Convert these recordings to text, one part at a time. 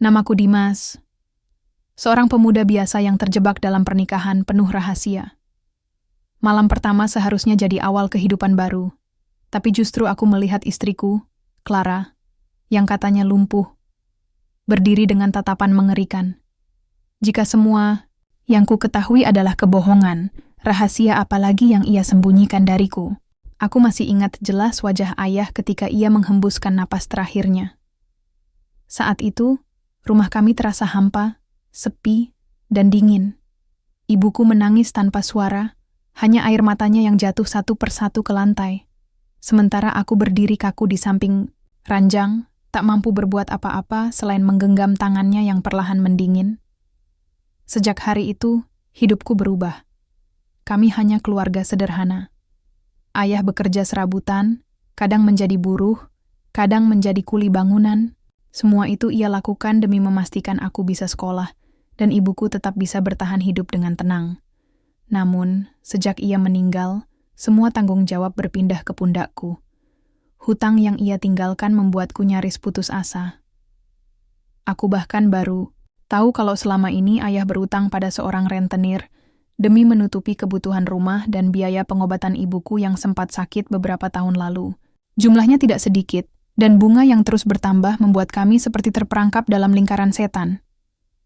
Namaku Dimas, seorang pemuda biasa yang terjebak dalam pernikahan penuh rahasia. Malam pertama seharusnya jadi awal kehidupan baru, tapi justru aku melihat istriku, Clara, yang katanya lumpuh, berdiri dengan tatapan mengerikan. Jika semua yang ku ketahui adalah kebohongan, rahasia apalagi yang ia sembunyikan dariku. Aku masih ingat jelas wajah ayah ketika ia menghembuskan napas terakhirnya. Saat itu, rumah kami terasa hampa, sepi, dan dingin. Ibuku menangis tanpa suara, hanya air matanya yang jatuh satu persatu ke lantai. Sementara aku berdiri kaku di samping ranjang, tak mampu berbuat apa-apa selain menggenggam tangannya yang perlahan mendingin. Sejak hari itu, hidupku berubah. Kami hanya keluarga sederhana. Ayah bekerja serabutan, kadang menjadi buruh, kadang menjadi kuli bangunan. Semua itu ia lakukan demi memastikan aku bisa sekolah, dan ibuku tetap bisa bertahan hidup dengan tenang. Namun, sejak ia meninggal, semua tanggung jawab berpindah ke pundakku. Hutang yang ia tinggalkan membuatku nyaris putus asa. Aku bahkan baru tahu kalau selama ini ayah berutang pada seorang rentenir demi menutupi kebutuhan rumah dan biaya pengobatan ibuku yang sempat sakit beberapa tahun lalu. Jumlahnya tidak sedikit, dan bunga yang terus bertambah membuat kami seperti terperangkap dalam lingkaran setan.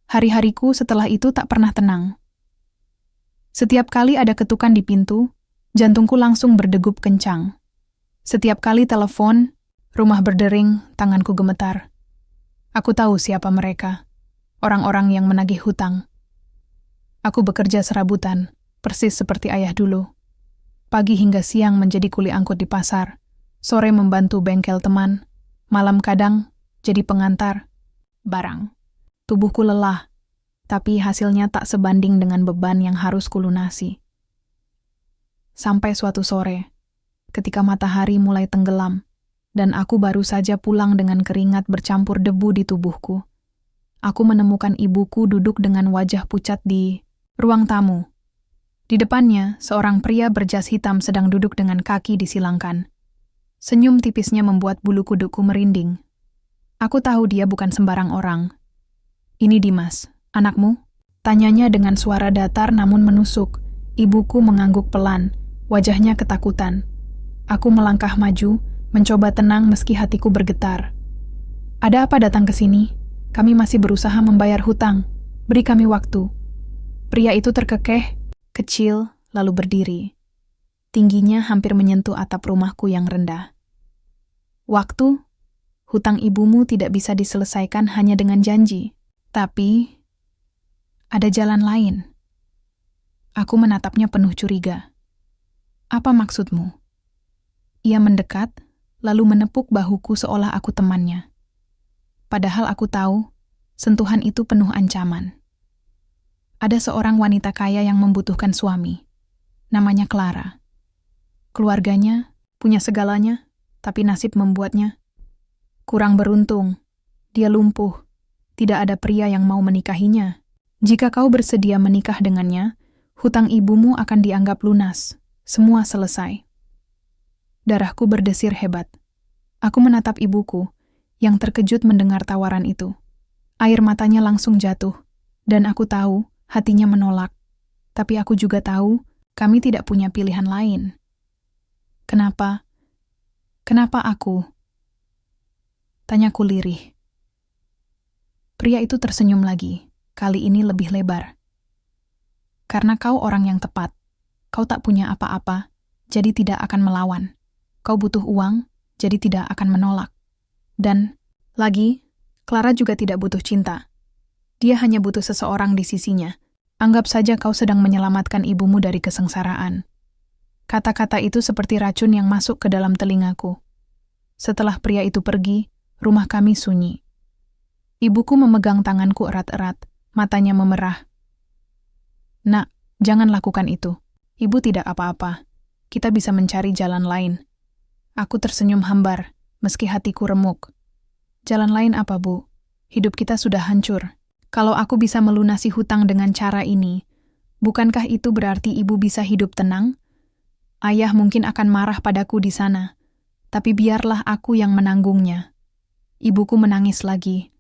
Hari-hariku setelah itu tak pernah tenang. Setiap kali ada ketukan di pintu, jantungku langsung berdegup kencang. Setiap kali telepon, rumah berdering, tanganku gemetar. Aku tahu siapa mereka, orang-orang yang menagih hutang. Aku bekerja serabutan, persis seperti ayah dulu. Pagi hingga siang menjadi kuli angkut di pasar, sore membantu bengkel teman, malam kadang jadi pengantar barang. Tubuhku lelah, tapi hasilnya tak sebanding dengan beban yang harus kulunasi. Sampai suatu sore, ketika matahari mulai tenggelam, dan aku baru saja pulang dengan keringat bercampur debu di tubuhku, aku menemukan ibuku duduk dengan wajah pucat di ruang tamu. Di depannya, seorang pria berjas hitam sedang duduk dengan kaki disilangkan. Senyum tipisnya membuat bulu kudukku merinding. Aku tahu dia bukan sembarang orang. "Ini Dimas, anakmu?" Tanyanya dengan suara datar namun menusuk. Ibuku mengangguk pelan, wajahnya ketakutan. Aku melangkah maju, mencoba tenang meski hatiku bergetar. "Ada apa datang ke sini? Kami masih berusaha membayar hutang. Beri kami waktu." Pria itu terkekeh, kecil, lalu berdiri. Tingginya hampir menyentuh atap rumahku yang rendah. "Waktu? Hutang ibumu tidak bisa diselesaikan hanya dengan janji. Tapi, ada jalan lain." Aku menatapnya penuh curiga. "Apa maksudmu?" Ia mendekat, lalu menepuk bahuku seolah aku temannya. Padahal aku tahu, sentuhan itu penuh ancaman. Ada seorang wanita kaya yang membutuhkan suami. Namanya Clara. Keluarganya, punya segalanya, tapi nasib membuatnya kurang beruntung. Dia lumpuh. Tidak ada pria yang mau menikahinya. Jika kau bersedia menikah dengannya, hutang ibumu akan dianggap lunas. Semua selesai. Darahku berdesir hebat. Aku menatap ibuku, yang terkejut mendengar tawaran itu. Air matanya langsung jatuh, dan aku tahu hatinya menolak. Tapi aku juga tahu kami tidak punya pilihan lain. Kenapa? Kenapa aku? Tanyaku lirih. Pria itu tersenyum lagi, kali ini lebih lebar. "Karena kau orang yang tepat. Kau tak punya apa-apa, jadi tidak akan melawan. Kau butuh uang, jadi tidak akan menolak. Dan, lagi, Clara juga tidak butuh cinta. Dia hanya butuh seseorang di sisinya. Anggap saja kau sedang menyelamatkan ibumu dari kesengsaraan." Kata-kata itu seperti racun yang masuk ke dalam telingaku. Setelah pria itu pergi, rumah kami sunyi. Ibuku memegang tanganku erat-erat, matanya memerah. "Nak, jangan lakukan itu. Ibu tidak apa-apa. Kita bisa mencari jalan lain." Aku tersenyum hambar, meski hatiku remuk. "Jalan lain apa, Bu? Hidup kita sudah hancur. Kalau aku bisa melunasi hutang dengan cara ini, bukankah itu berarti ibu bisa hidup tenang? Ayah mungkin akan marah padaku di sana, tapi biarlah aku yang menanggungnya." Ibuku menangis lagi.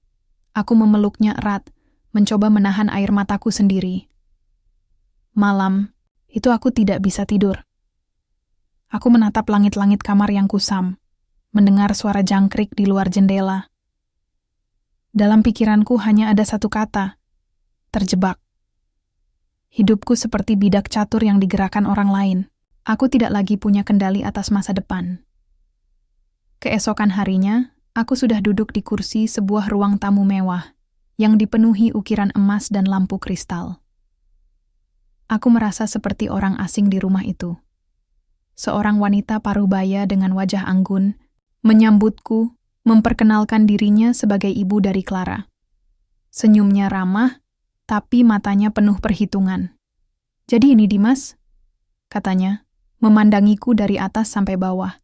Aku memeluknya erat, mencoba menahan air mataku sendiri. Malam, itu aku tidak bisa tidur. Aku menatap langit-langit kamar yang kusam, mendengar suara jangkrik di luar jendela. Dalam pikiranku hanya ada satu kata, terjebak. Hidupku seperti bidak catur yang digerakkan orang lain. Aku tidak lagi punya kendali atas masa depan. Keesokan harinya, aku sudah duduk di kursi sebuah ruang tamu mewah yang dipenuhi ukiran emas dan lampu kristal. Aku merasa seperti orang asing di rumah itu. Seorang wanita parubaya dengan wajah anggun menyambutku, memperkenalkan dirinya sebagai ibu dari Clara. Senyumnya ramah, tapi matanya penuh perhitungan. "Jadi ini Dimas?" katanya, memandangiku dari atas sampai bawah.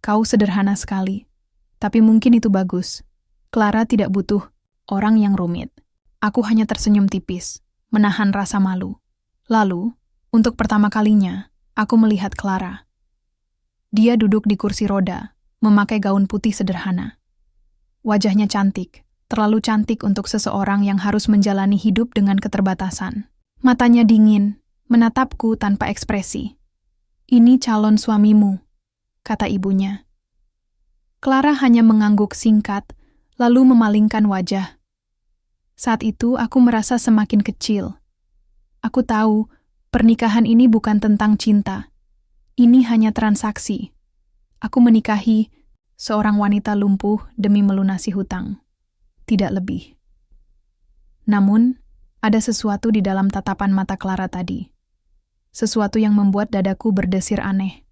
"Kau sederhana sekali, tapi mungkin itu bagus. Clara tidak butuh orang yang rumit." Aku hanya tersenyum tipis, menahan rasa malu. Lalu, untuk pertama kalinya, aku melihat Clara. Dia duduk di kursi roda, memakai gaun putih sederhana. Wajahnya cantik, terlalu cantik untuk seseorang yang harus menjalani hidup dengan keterbatasan. Matanya dingin, menatapku tanpa ekspresi. "Ini calon suamimu," kata ibunya. Clara hanya mengangguk singkat, lalu memalingkan wajah. Saat itu aku merasa semakin kecil. Aku tahu, pernikahan ini bukan tentang cinta. Ini hanya transaksi. Aku menikahi seorang wanita lumpuh demi melunasi hutang. Tidak lebih. Namun, ada sesuatu di dalam tatapan mata Clara tadi. Sesuatu yang membuat dadaku berdesir aneh.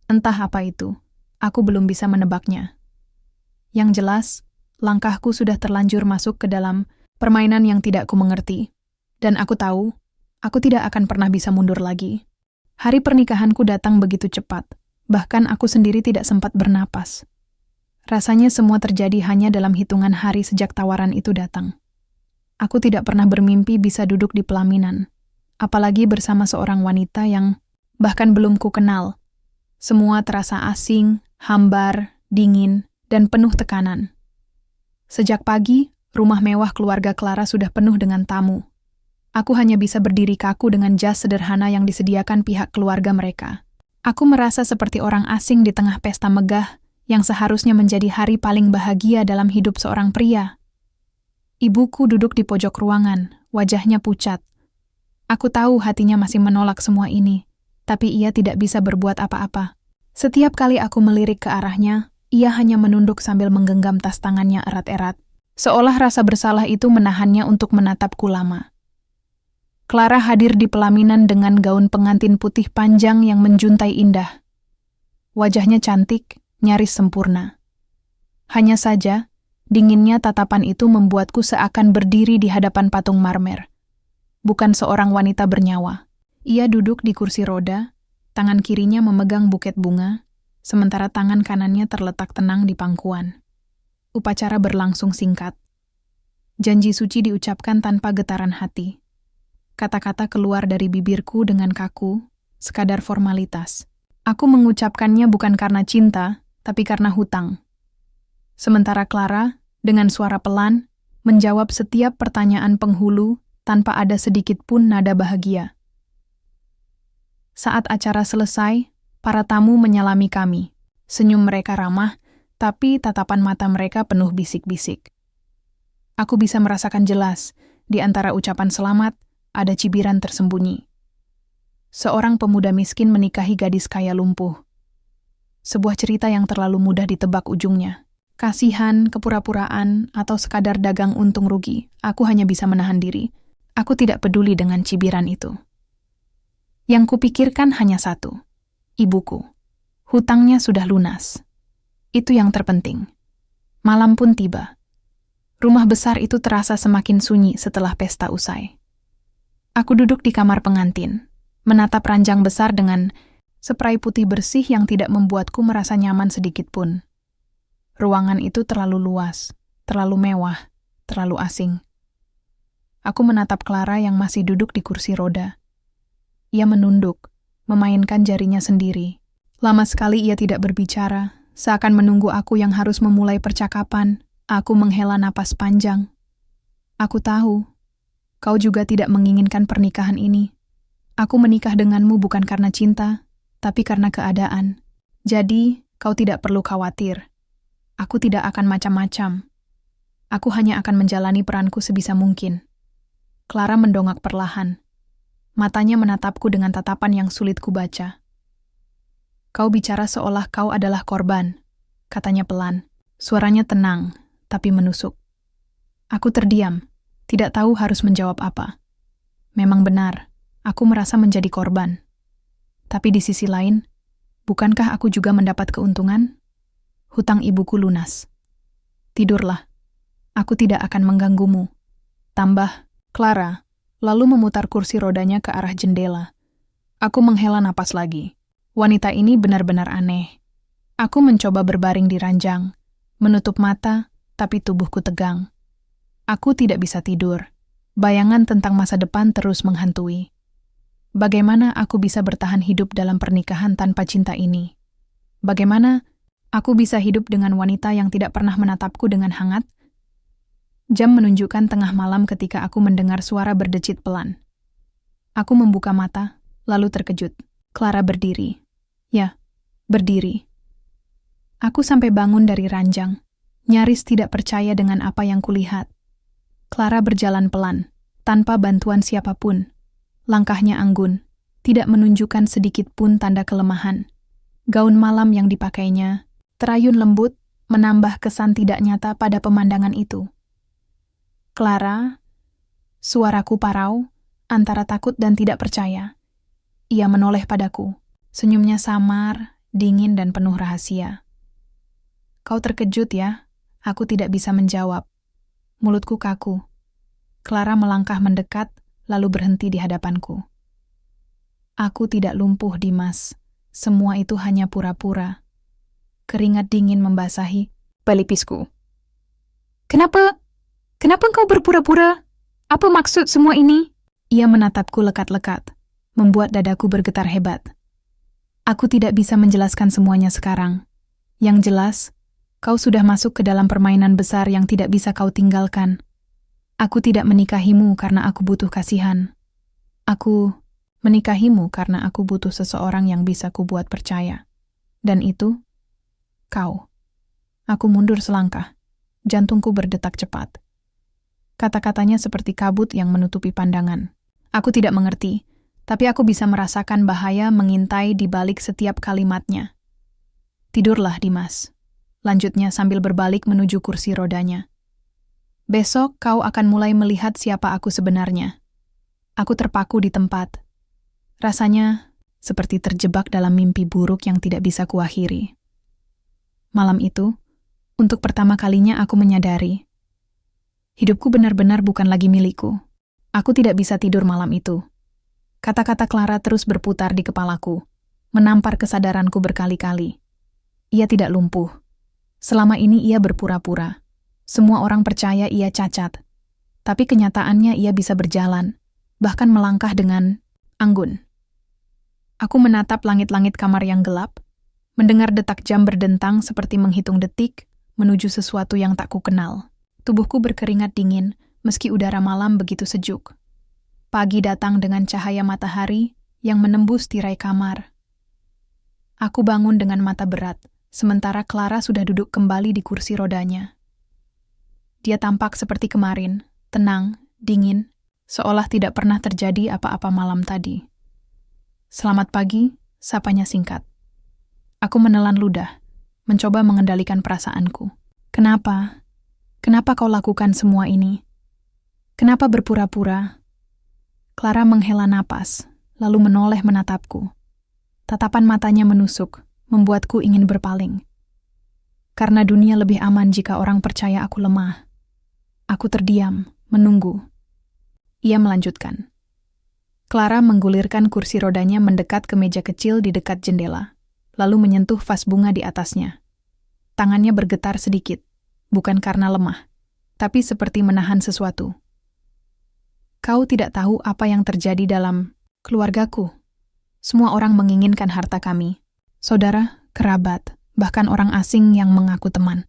Entah apa itu, aku belum bisa menebaknya. Yang jelas, langkahku sudah terlanjur masuk ke dalam permainan yang tidak ku mengerti. Dan aku tahu, aku tidak akan pernah bisa mundur lagi. Hari pernikahanku datang begitu cepat, bahkan aku sendiri tidak sempat bernapas. Rasanya semua terjadi hanya dalam hitungan hari sejak tawaran itu datang. Aku tidak pernah bermimpi bisa duduk di pelaminan, apalagi bersama seorang wanita yang bahkan belum ku kenal. Semua terasa asing, hambar, dingin, dan penuh tekanan. Sejak pagi, rumah mewah keluarga Clara sudah penuh dengan tamu. Aku hanya bisa berdiri kaku dengan jas sederhana yang disediakan pihak keluarga mereka. Aku merasa seperti orang asing di tengah pesta megah yang seharusnya menjadi hari paling bahagia dalam hidup seorang pria. Ibuku duduk di pojok ruangan, wajahnya pucat. Aku tahu hatinya masih menolak semua ini, tapi ia tidak bisa berbuat apa-apa. Setiap kali aku melirik ke arahnya, ia hanya menunduk sambil menggenggam tas tangannya erat-erat, seolah rasa bersalah itu menahannya untuk menatapku lama. Clara hadir di pelaminan dengan gaun pengantin putih panjang yang menjuntai indah. Wajahnya cantik, nyaris sempurna. Hanya saja, dinginnya tatapan itu membuatku seakan berdiri di hadapan patung marmer. Bukan seorang wanita bernyawa. Ia duduk di kursi roda, tangan kirinya memegang buket bunga, sementara tangan kanannya terletak tenang di pangkuan. Upacara berlangsung singkat. Janji suci diucapkan tanpa getaran hati. Kata-kata keluar dari bibirku dengan kaku, sekadar formalitas. Aku mengucapkannya bukan karena cinta, tapi karena hutang. Sementara Clara, dengan suara pelan, menjawab setiap pertanyaan penghulu tanpa ada sedikit pun nada bahagia. Saat acara selesai, para tamu menyalami kami. Senyum mereka ramah, tapi tatapan mata mereka penuh bisik-bisik. Aku bisa merasakan jelas, di antara ucapan selamat, ada cibiran tersembunyi. Seorang pemuda miskin menikahi gadis kaya lumpuh. Sebuah cerita yang terlalu mudah ditebak ujungnya. Kasihan, kepura-puraan, atau sekadar dagang untung rugi, aku hanya bisa menahan diri. Aku tidak peduli dengan cibiran itu. Yang kupikirkan hanya satu. Ibuku. Hutangnya sudah lunas. Itu yang terpenting. Malam pun tiba. Rumah besar itu terasa semakin sunyi setelah pesta usai. Aku duduk di kamar pengantin, menatap ranjang besar dengan spray putih bersih yang tidak membuatku merasa nyaman sedikit pun. Ruangan itu terlalu luas, terlalu mewah, terlalu asing. Aku menatap Clara yang masih duduk di kursi roda. Ia menunduk, memainkan jarinya sendiri. Lama sekali ia tidak berbicara, seakan menunggu aku yang harus memulai percakapan. Aku menghela napas panjang. Aku tahu, kau juga tidak menginginkan pernikahan ini. Aku menikah denganmu bukan karena cinta, tapi karena keadaan. Jadi, kau tidak perlu khawatir. Aku tidak akan macam-macam. Aku hanya akan menjalani peranku sebisa mungkin. Clara mendongak perlahan. Matanya menatapku dengan tatapan yang sulit kubaca. Kau bicara seolah kau adalah korban, katanya pelan. Suaranya tenang, tapi menusuk. Aku terdiam, tidak tahu harus menjawab apa. Memang benar, aku merasa menjadi korban. Tapi di sisi lain, bukankah aku juga mendapat keuntungan? Hutang ibuku lunas. Tidurlah, aku tidak akan mengganggumu. Tambah, Clara, lalu memutar kursi rodanya ke arah jendela. Aku menghela napas lagi. Wanita ini benar-benar aneh. Aku mencoba berbaring di ranjang, menutup mata, tapi tubuhku tegang. Aku tidak bisa tidur. Bayangan tentang masa depan terus menghantui. Bagaimana aku bisa bertahan hidup dalam pernikahan tanpa cinta ini? Bagaimana aku bisa hidup dengan wanita yang tidak pernah menatapku dengan hangat? Jam menunjukkan tengah malam ketika aku mendengar suara berdecit pelan. Aku membuka mata, lalu terkejut. Clara berdiri. Ya, berdiri. Aku sampai bangun dari ranjang, nyaris tidak percaya dengan apa yang kulihat. Clara berjalan pelan, tanpa bantuan siapapun. Langkahnya anggun, tidak menunjukkan sedikit pun tanda kelemahan. Gaun malam yang dipakainya, terayun lembut, menambah kesan tidak nyata pada pemandangan itu. Clara, suaraku parau, antara takut dan tidak percaya. Ia menoleh padaku, senyumnya samar, dingin dan penuh rahasia. Kau terkejut ya? Aku tidak bisa menjawab. Mulutku kaku. Clara melangkah mendekat, lalu berhenti di hadapanku. Aku tidak lumpuh, Dimas. Semua itu hanya pura-pura. Keringat dingin membasahi pelipisku. Kenapa engkau berpura-pura? Apa maksud semua ini? Ia menatapku lekat-lekat, membuat dadaku bergetar hebat. Aku tidak bisa menjelaskan semuanya sekarang. Yang jelas, kau sudah masuk ke dalam permainan besar yang tidak bisa kau tinggalkan. Aku tidak menikahimu karena aku butuh kasihan. Aku menikahimu karena aku butuh seseorang yang bisa kubuat percaya. Dan itu, kau. Aku mundur selangkah. Jantungku berdetak cepat. Kata-katanya seperti kabut yang menutupi pandangan. Aku tidak mengerti, tapi aku bisa merasakan bahaya mengintai di balik setiap kalimatnya. Tidurlah, Dimas. Lanjutnya sambil berbalik menuju kursi rodanya. Besok kau akan mulai melihat siapa aku sebenarnya. Aku terpaku di tempat. Rasanya seperti terjebak dalam mimpi buruk yang tidak bisa kuakhiri. Malam itu, untuk pertama kalinya aku menyadari. Hidupku benar-benar bukan lagi milikku. Aku tidak bisa tidur malam itu. Kata-kata Clara terus berputar di kepalaku, menampar kesadaranku berkali-kali. Ia tidak lumpuh. Selama ini ia berpura-pura. Semua orang percaya ia cacat. Tapi kenyataannya ia bisa berjalan, bahkan melangkah dengan anggun. Aku menatap langit-langit kamar yang gelap, mendengar detak jam berdentang seperti menghitung detik menuju sesuatu yang tak kukenal. Tubuhku berkeringat dingin, meski udara malam begitu sejuk. Pagi datang dengan cahaya matahari yang menembus tirai kamar. Aku bangun dengan mata berat, sementara Clara sudah duduk kembali di kursi rodanya. Dia tampak seperti kemarin, tenang, dingin, seolah tidak pernah terjadi apa-apa malam tadi. Selamat pagi, sapanya singkat. Aku menelan ludah, mencoba mengendalikan perasaanku. Kenapa? Kenapa kau lakukan semua ini? Kenapa berpura-pura? Clara menghela napas, lalu menoleh menatapku. Tatapan matanya menusuk, membuatku ingin berpaling. Karena dunia lebih aman jika orang percaya aku lemah. Aku terdiam, menunggu. Ia melanjutkan. Clara menggulirkan kursi rodanya mendekat ke meja kecil di dekat jendela, lalu menyentuh vas bunga di atasnya. Tangannya bergetar sedikit, bukan karena lemah, tapi seperti menahan sesuatu. Kau tidak tahu apa yang terjadi dalam keluargaku. Semua orang menginginkan harta kami. Saudara, kerabat, bahkan orang asing yang mengaku teman.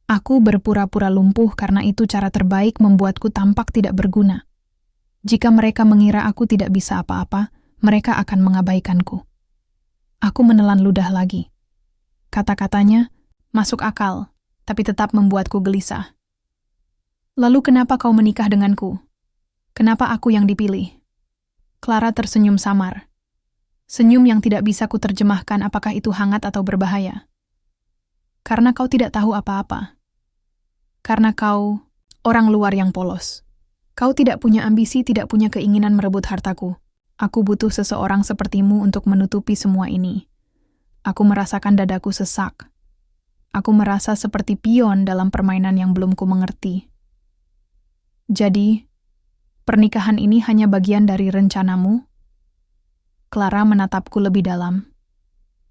Aku berpura-pura lumpuh karena itu cara terbaik membuatku tampak tidak berguna. Jika mereka mengira aku tidak bisa apa-apa, mereka akan mengabaikanku. Aku menelan ludah lagi. Kata-katanya masuk akal, tapi tetap membuatku gelisah. Lalu kenapa kau menikah denganku? Kenapa aku yang dipilih? Clara tersenyum samar. Senyum yang tidak bisa kuterjemahkan apakah itu hangat atau berbahaya. Karena kau tidak tahu apa-apa. Karena kau orang luar yang polos. Kau tidak punya ambisi, tidak punya keinginan merebut hartaku. Aku butuh seseorang sepertimu untuk menutupi semua ini. Aku merasakan dadaku sesak. Aku merasa seperti pion dalam permainan yang belum ku mengerti. Jadi, pernikahan ini hanya bagian dari rencanamu? Clara menatapku lebih dalam.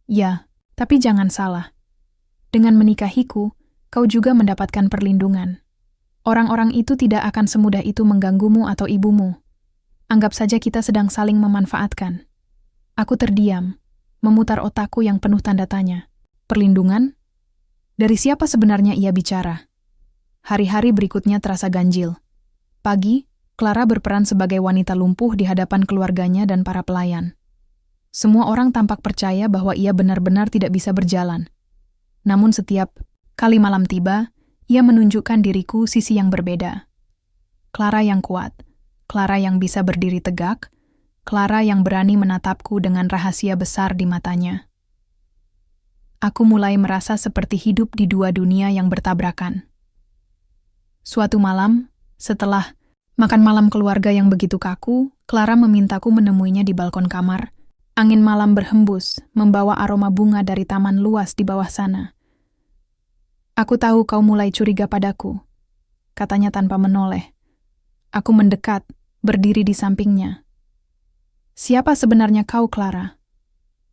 Ya, tapi jangan salah. Dengan menikahiku, kau juga mendapatkan perlindungan. Orang-orang itu tidak akan semudah itu mengganggumu atau ibumu. Anggap saja kita sedang saling memanfaatkan. Aku terdiam, memutar otakku yang penuh tanda tanya. Perlindungan? Dari siapa sebenarnya ia bicara? Hari-hari berikutnya terasa ganjil. Pagi, Clara berperan sebagai wanita lumpuh di hadapan keluarganya dan para pelayan. Semua orang tampak percaya bahwa ia benar-benar tidak bisa berjalan. Namun setiap kali malam tiba, ia menunjukkan diriku sisi yang berbeda. Clara yang kuat, Clara yang bisa berdiri tegak, Clara yang berani menatapku dengan rahasia besar di matanya. Aku mulai merasa seperti hidup di dua dunia yang bertabrakan. Suatu malam, setelah makan malam keluarga yang begitu kaku, Clara memintaku menemuinya di balkon kamar. Angin malam berhembus, membawa aroma bunga dari taman luas di bawah sana. Aku tahu kau mulai curiga padaku, katanya tanpa menoleh. Aku mendekat, berdiri di sampingnya. Siapa sebenarnya kau, Clara?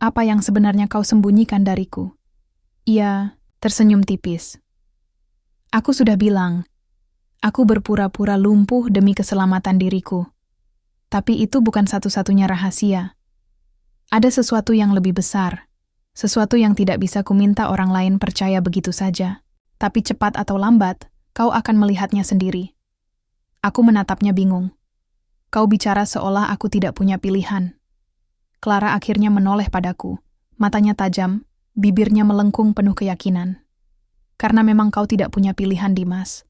Apa yang sebenarnya kau sembunyikan dariku? Ia tersenyum tipis. Aku sudah bilang, aku berpura-pura lumpuh demi keselamatan diriku. Tapi itu bukan satu-satunya rahasia. Ada sesuatu yang lebih besar, sesuatu yang tidak bisa kuminta orang lain percaya begitu saja. Tapi cepat atau lambat, kau akan melihatnya sendiri. Aku menatapnya bingung. Kau bicara seolah aku tidak punya pilihan. Clara akhirnya menoleh padaku, matanya tajam, bibirnya melengkung penuh keyakinan. Karena memang kau tidak punya pilihan, Dimas.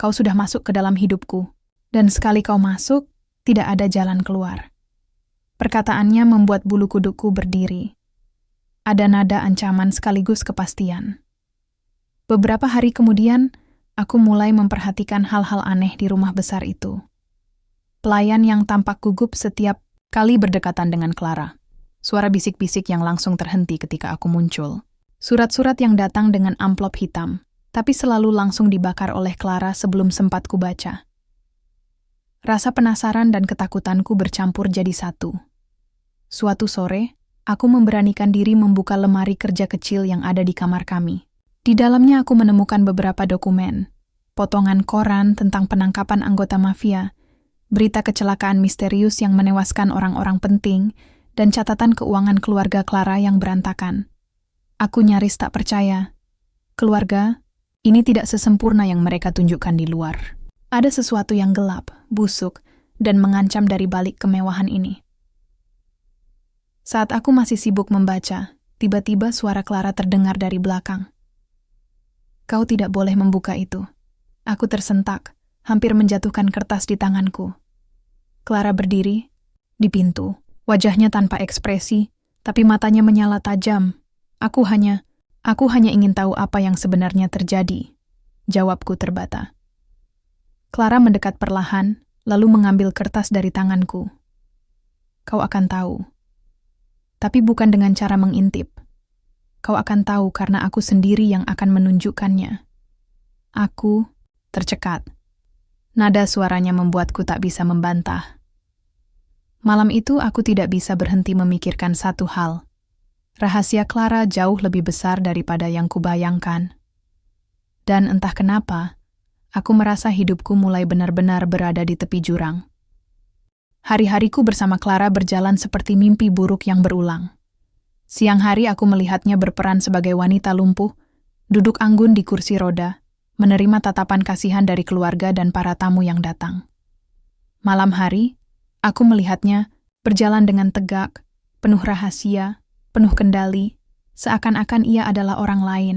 Kau sudah masuk ke dalam hidupku, dan sekali kau masuk, tidak ada jalan keluar. Perkataannya membuat bulu kudukku berdiri. Ada nada ancaman sekaligus kepastian. Beberapa hari kemudian, aku mulai memperhatikan hal-hal aneh di rumah besar itu. Pelayan yang tampak gugup setiap kali berdekatan dengan Clara. Suara bisik-bisik yang langsung terhenti ketika aku muncul. Surat-surat yang datang dengan amplop hitam, tapi selalu langsung dibakar oleh Clara sebelum sempat kubaca. Rasa penasaran dan ketakutanku bercampur jadi satu. Suatu sore, aku memberanikan diri membuka lemari kerja kecil yang ada di kamar kami. Di dalamnya aku menemukan beberapa dokumen, potongan koran tentang penangkapan anggota mafia, berita kecelakaan misterius yang menewaskan orang-orang penting, dan catatan keuangan keluarga Clara yang berantakan. Aku nyaris tak percaya. Keluarga, ini tidak sesempurna yang mereka tunjukkan di luar. Ada sesuatu yang gelap, busuk, dan mengancam dari balik kemewahan ini. Saat aku masih sibuk membaca, tiba-tiba suara Clara terdengar dari belakang. Kau tidak boleh membuka itu. Aku tersentak, hampir menjatuhkan kertas di tanganku. Clara berdiri di pintu, wajahnya tanpa ekspresi, tapi matanya menyala tajam. Aku hanya ingin tahu apa yang sebenarnya terjadi. Jawabku terbata. Clara mendekat perlahan, lalu mengambil kertas dari tanganku. Kau akan tahu. Tapi bukan dengan cara mengintip. Kau akan tahu karena aku sendiri yang akan menunjukkannya. Aku tercekat. Nada suaranya membuatku tak bisa membantah. Malam itu aku tidak bisa berhenti memikirkan satu hal. Rahasia Clara jauh lebih besar daripada yang kubayangkan. Dan entah kenapa, aku merasa hidupku mulai benar-benar berada di tepi jurang. Hari-hariku bersama Clara berjalan seperti mimpi buruk yang berulang. Siang hari aku melihatnya berperan sebagai wanita lumpuh, duduk anggun di kursi roda, menerima tatapan kasihan dari keluarga dan para tamu yang datang. Malam hari, aku melihatnya berjalan dengan tegak, penuh rahasia, penuh kendali, seakan-akan ia adalah orang lain.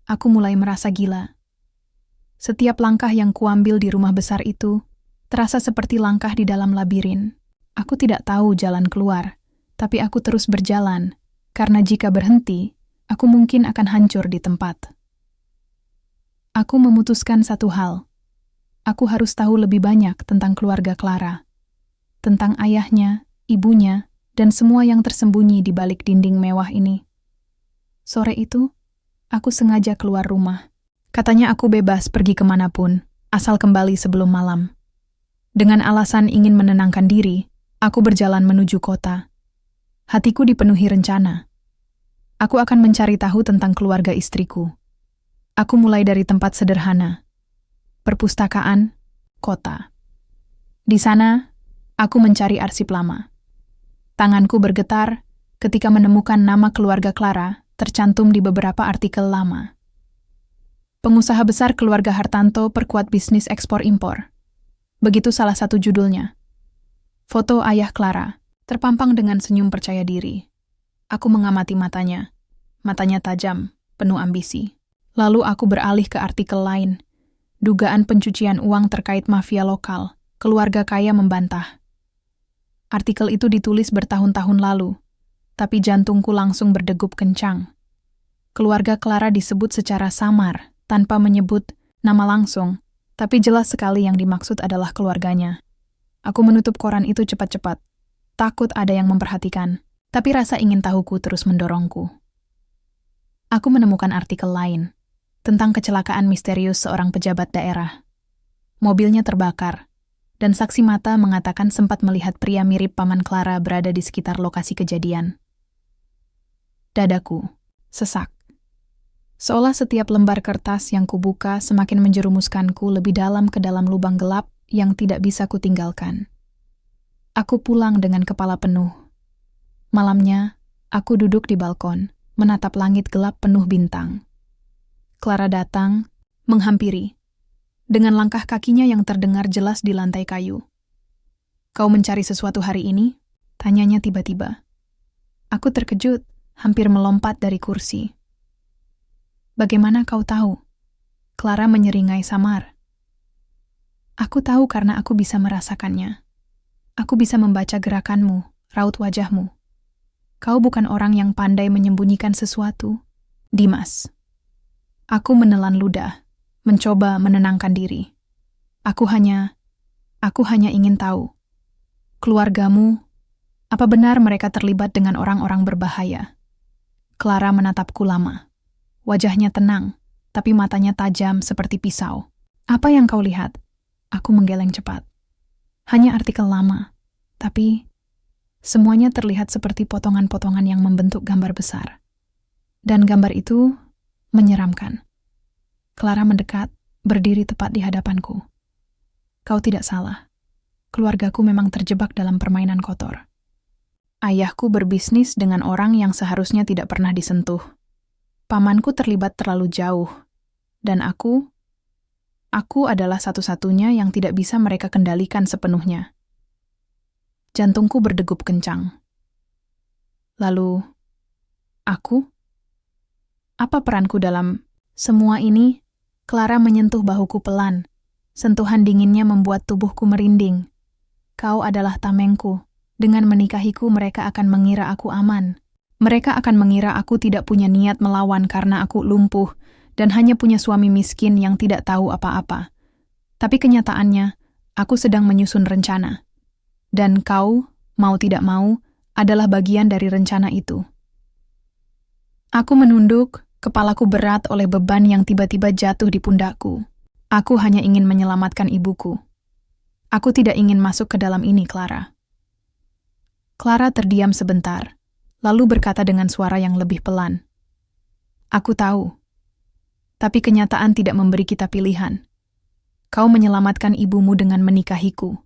Aku mulai merasa gila. Setiap langkah yang kuambil di rumah besar itu terasa seperti langkah di dalam labirin. Aku tidak tahu jalan keluar, tapi aku terus berjalan, karena jika berhenti, aku mungkin akan hancur di tempat. Aku memutuskan satu hal. Aku harus tahu lebih banyak tentang keluarga Clara, tentang ayahnya, ibunya, dan semua yang tersembunyi di balik dinding mewah ini. Sore itu, aku sengaja keluar rumah. Katanya aku bebas pergi kemanapun, asal kembali sebelum malam. Dengan alasan ingin menenangkan diri, aku berjalan menuju kota. Hatiku dipenuhi rencana. Aku akan mencari tahu tentang keluarga istriku. Aku mulai dari tempat sederhana, perpustakaan, kota. Di sana, aku mencari arsip lama. Tanganku bergetar ketika menemukan nama keluarga Clara tercantum di beberapa artikel lama. Pengusaha besar keluarga Hartanto perkuat bisnis ekspor-impor. Begitu salah satu judulnya. Foto ayah Clara, terpampang dengan senyum percaya diri. Aku mengamati matanya. Matanya tajam, penuh ambisi. Lalu aku beralih ke artikel lain. Dugaan pencucian uang terkait mafia lokal. Keluarga kaya membantah. Artikel itu ditulis bertahun-tahun lalu, tapi jantungku langsung berdegup kencang. Keluarga Clara disebut secara samar, tanpa menyebut nama langsung, tapi jelas sekali yang dimaksud adalah keluarganya. Aku menutup koran itu cepat-cepat. Takut ada yang memperhatikan, tapi rasa ingin tahuku terus mendorongku. Aku menemukan artikel lain tentang kecelakaan misterius seorang pejabat daerah. Mobilnya terbakar, dan saksi mata mengatakan sempat melihat pria mirip paman Clara berada di sekitar lokasi kejadian. Dadaku sesak. Seolah setiap lembar kertas yang kubuka semakin menjerumuskanku lebih dalam ke dalam lubang gelap yang tidak bisa kutinggalkan. Aku pulang dengan kepala penuh. Malamnya, aku duduk di balkon, menatap langit gelap penuh bintang. Clara datang, menghampiri. Dengan langkah kakinya yang terdengar jelas di lantai kayu. "Kau mencari sesuatu hari ini?" tanyanya tiba-tiba. Aku terkejut, hampir melompat dari kursi. "Bagaimana kau tahu?" Clara menyeringai samar. "Aku tahu karena aku bisa merasakannya. Aku bisa membaca gerakanmu, raut wajahmu. Kau bukan orang yang pandai menyembunyikan sesuatu, Dimas." Aku menelan ludah, mencoba menenangkan diri. Aku hanya ingin tahu. Keluargamu, apa benar mereka terlibat dengan orang-orang berbahaya? Clara menatapku lama. Wajahnya tenang, tapi matanya tajam seperti pisau. "Apa yang kau lihat?" Aku menggeleng cepat. Hanya artikel lama, tapi semuanya terlihat seperti potongan-potongan yang membentuk gambar besar. Dan gambar itu menyeramkan. Clara mendekat, berdiri tepat di hadapanku. "Kau tidak salah. Keluargaku memang terjebak dalam permainan kotor. Ayahku berbisnis dengan orang yang seharusnya tidak pernah disentuh. Pamanku terlibat terlalu jauh. Dan aku adalah satu-satunya yang tidak bisa mereka kendalikan sepenuhnya." Jantungku berdegup kencang. Lalu, aku? Apa peranku dalam semua ini? Clara menyentuh bahuku pelan. Sentuhan dinginnya membuat tubuhku merinding. "Kau adalah tamengku. Dengan menikahiku mereka akan mengira aku aman. Mereka akan mengira aku tidak punya niat melawan karena aku lumpuh dan hanya punya suami miskin yang tidak tahu apa-apa. Tapi kenyataannya, aku sedang menyusun rencana. Dan kau, mau tidak mau, adalah bagian dari rencana itu." Aku menunduk, kepalaku berat oleh beban yang tiba-tiba jatuh di pundakku. Aku hanya ingin menyelamatkan ibuku. Aku tidak ingin masuk ke dalam ini, Clara. Clara terdiam sebentar, lalu berkata dengan suara yang lebih pelan. "Aku tahu. Tapi kenyataan tidak memberi kita pilihan. Kau menyelamatkan ibumu dengan menikahiku.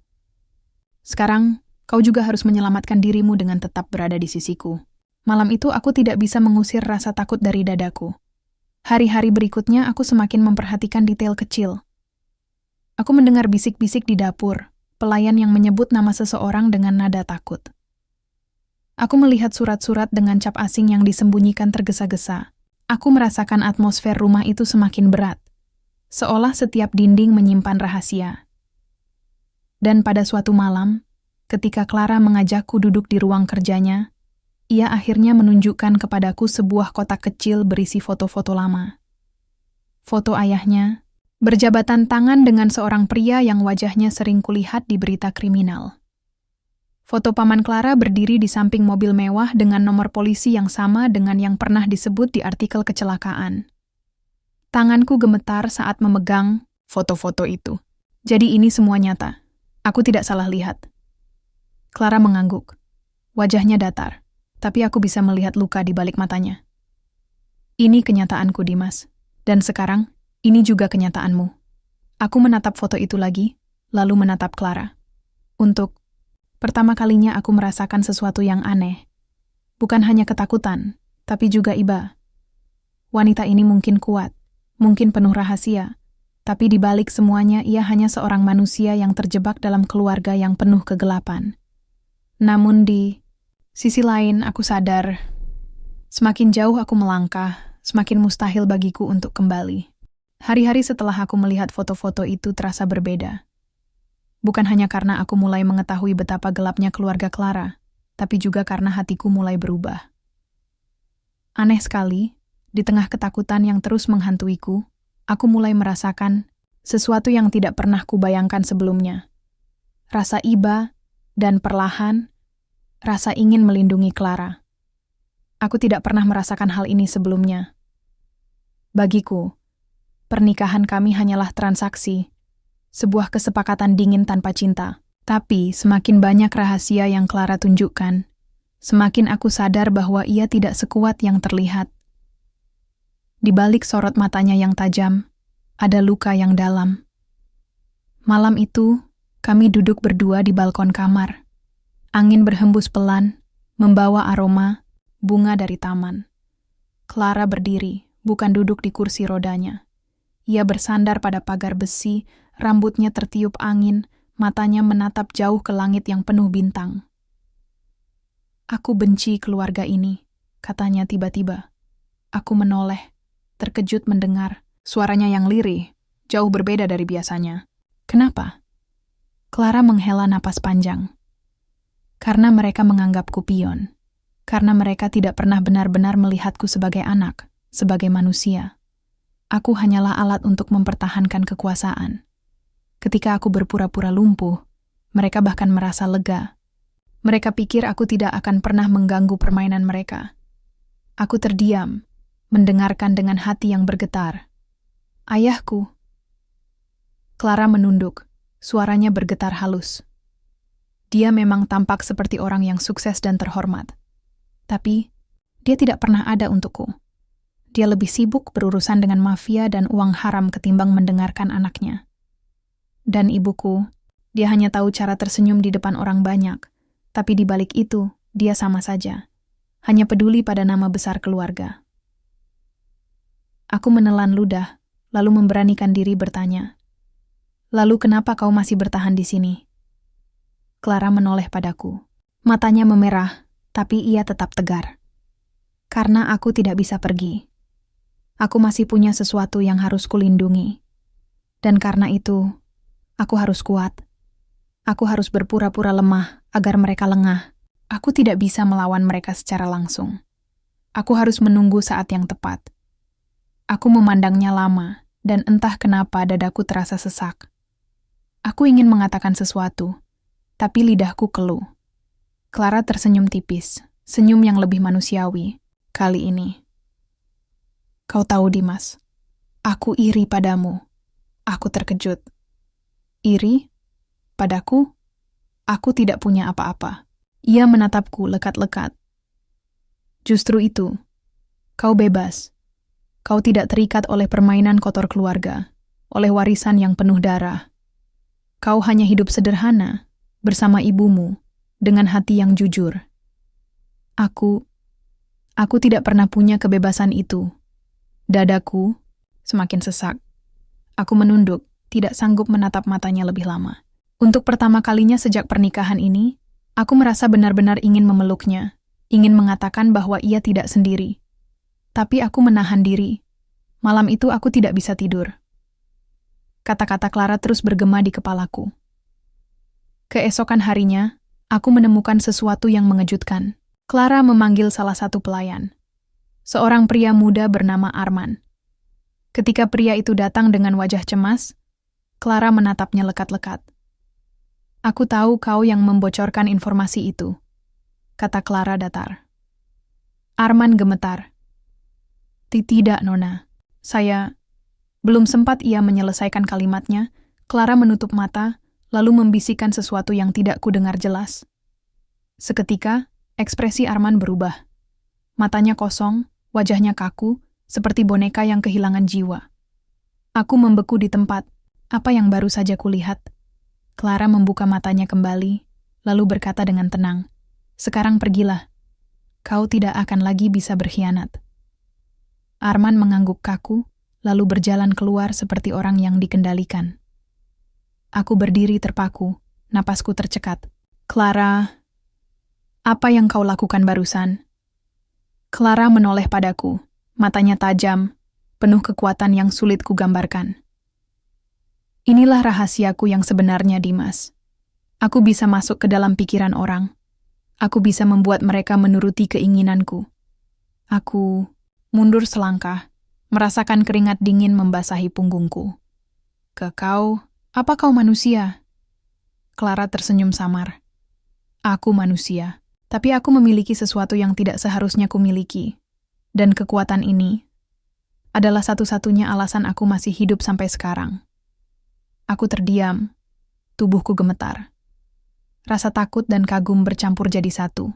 Sekarang, kau juga harus menyelamatkan dirimu dengan tetap berada di sisiku." Malam itu aku tidak bisa mengusir rasa takut dari dadaku. Hari-hari berikutnya aku semakin memperhatikan detail kecil. Aku mendengar bisik-bisik di dapur, pelayan yang menyebut nama seseorang dengan nada takut. Aku melihat surat-surat dengan cap asing yang disembunyikan tergesa-gesa. Aku merasakan atmosfer rumah itu semakin berat, seolah setiap dinding menyimpan rahasia. Dan pada suatu malam, ketika Clara mengajakku duduk di ruang kerjanya, ia akhirnya menunjukkan kepadaku sebuah kotak kecil berisi foto-foto lama. Foto ayahnya, berjabatan tangan dengan seorang pria yang wajahnya sering kulihat di berita kriminal. Foto paman Clara berdiri di samping mobil mewah dengan nomor polisi yang sama dengan yang pernah disebut di artikel kecelakaan. Tanganku gemetar saat memegang foto-foto itu. Jadi ini semua nyata. Aku tidak salah lihat. Clara mengangguk. Wajahnya datar, tapi aku bisa melihat luka di balik matanya. Ini kenyataanku, Dimas. Dan sekarang, ini juga kenyataanmu. Aku menatap foto itu lagi, lalu menatap Clara. Untuk pertama kalinya aku merasakan sesuatu yang aneh. Bukan hanya ketakutan, tapi juga iba. Wanita ini mungkin kuat, mungkin penuh rahasia, tapi di balik semuanya ia hanya seorang manusia yang terjebak dalam keluarga yang penuh kegelapan. Namun di sisi lain aku sadar, semakin jauh aku melangkah, semakin mustahil bagiku untuk kembali. Hari-hari setelah aku melihat foto-foto itu terasa berbeda. Bukan hanya karena aku mulai mengetahui betapa gelapnya keluarga Clara, tapi juga karena hatiku mulai berubah. Aneh sekali, di tengah ketakutan yang terus menghantuiku, aku mulai merasakan sesuatu yang tidak pernah kubayangkan sebelumnya. Rasa iba dan perlahan, rasa ingin melindungi Clara. Aku tidak pernah merasakan hal ini sebelumnya. Bagiku, pernikahan kami hanyalah transaksi, sebuah kesepakatan dingin tanpa cinta. Tapi semakin banyak rahasia yang Clara tunjukkan, semakin aku sadar bahwa ia tidak sekuat yang terlihat. Di balik sorot matanya yang tajam, ada luka yang dalam. Malam itu, kami duduk berdua di balkon kamar. Angin berhembus pelan, membawa aroma bunga dari taman. Clara berdiri, bukan duduk di kursi rodanya. Ia bersandar pada pagar besi, rambutnya tertiup angin, matanya menatap jauh ke langit yang penuh bintang. "Aku benci keluarga ini," katanya tiba-tiba. Aku menoleh, terkejut mendengar suaranya yang lirih, jauh berbeda dari biasanya. "Kenapa?" Clara menghela napas panjang. "Karena mereka menganggapku pion. Karena mereka tidak pernah benar-benar melihatku sebagai anak, sebagai manusia. Aku hanyalah alat untuk mempertahankan kekuasaan. Ketika aku berpura-pura lumpuh, mereka bahkan merasa lega. Mereka pikir aku tidak akan pernah mengganggu permainan mereka. Aku terdiam, mendengarkan dengan hati yang bergetar. "Ayahku." Clara menunduk, suaranya bergetar halus. Dia memang tampak seperti orang yang sukses dan terhormat. Tapi, dia tidak pernah ada untukku. Dia lebih sibuk berurusan dengan mafia dan uang haram ketimbang mendengarkan anaknya. Dan ibuku, dia hanya tahu cara tersenyum di depan orang banyak, tapi di balik itu, dia sama saja. Hanya peduli pada nama besar keluarga. Aku menelan ludah, lalu memberanikan diri bertanya, "Lalu kenapa kau masih bertahan di sini?" Clara menoleh padaku. Matanya memerah, tapi ia tetap tegar. "Karena aku tidak bisa pergi. Aku masih punya sesuatu yang harus kulindungi. Dan karena itu, aku harus kuat. Aku harus berpura-pura lemah agar mereka lengah. Aku tidak bisa melawan mereka secara langsung. Aku harus menunggu saat yang tepat." Aku memandangnya lama, dan entah kenapa dadaku terasa sesak. Aku ingin mengatakan sesuatu, tapi lidahku keluh. Clara tersenyum tipis, senyum yang lebih manusiawi kali ini. "Kau tahu, Dimas, aku iri padamu." Aku terkejut. "Iri? Padaku? Aku tidak punya apa-apa." Ia menatapku lekat-lekat. "Justru itu, kau bebas. Kau tidak terikat oleh permainan kotor keluarga, oleh warisan yang penuh darah. Kau hanya hidup sederhana, bersama ibumu, dengan hati yang jujur. Aku tidak pernah punya kebebasan itu. Dadaku semakin sesak. Aku menunduk, tidak sanggup menatap matanya lebih lama. Untuk pertama kalinya sejak pernikahan ini, aku merasa benar-benar ingin memeluknya, ingin mengatakan bahwa ia tidak sendiri. Tapi aku menahan diri. Malam itu aku tidak bisa tidur. Kata-kata Clara terus bergema di kepalaku. Keesokan harinya, aku menemukan sesuatu yang mengejutkan. Clara memanggil salah satu pelayan. Seorang pria muda bernama Arman. Ketika pria itu datang dengan wajah cemas, Clara menatapnya lekat-lekat. "Aku tahu kau yang membocorkan informasi itu," kata Clara datar. Arman gemetar. "Tidak, Nona. Saya..." Belum sempat ia menyelesaikan kalimatnya, Clara menutup mata, lalu membisikkan sesuatu yang tidak kudengar jelas. Seketika, ekspresi Arman berubah. Matanya kosong, wajahnya kaku, seperti boneka yang kehilangan jiwa. Aku membeku di tempat. Apa yang baru saja kulihat? Clara membuka matanya kembali, lalu berkata dengan tenang, "Sekarang pergilah. Kau tidak akan lagi bisa berkhianat." Arman mengangguk kaku, lalu berjalan keluar seperti orang yang dikendalikan. Aku berdiri terpaku, napasku tercekat. "Clara, apa yang kau lakukan barusan?" Clara menoleh padaku, matanya tajam, penuh kekuatan yang sulit kugambarkan. "Inilah rahasiaku yang sebenarnya, Dimas. Aku bisa masuk ke dalam pikiran orang. Aku bisa membuat mereka menuruti keinginanku. Aku..." Mundur selangkah, merasakan keringat dingin membasahi punggungku. Kau, apa kau manusia?" Clara tersenyum samar. "Aku manusia, tapi aku memiliki sesuatu yang tidak seharusnya kumiliki. Dan kekuatan ini adalah satu-satunya alasan aku masih hidup sampai sekarang." Aku terdiam, tubuhku gemetar. Rasa takut dan kagum bercampur jadi satu.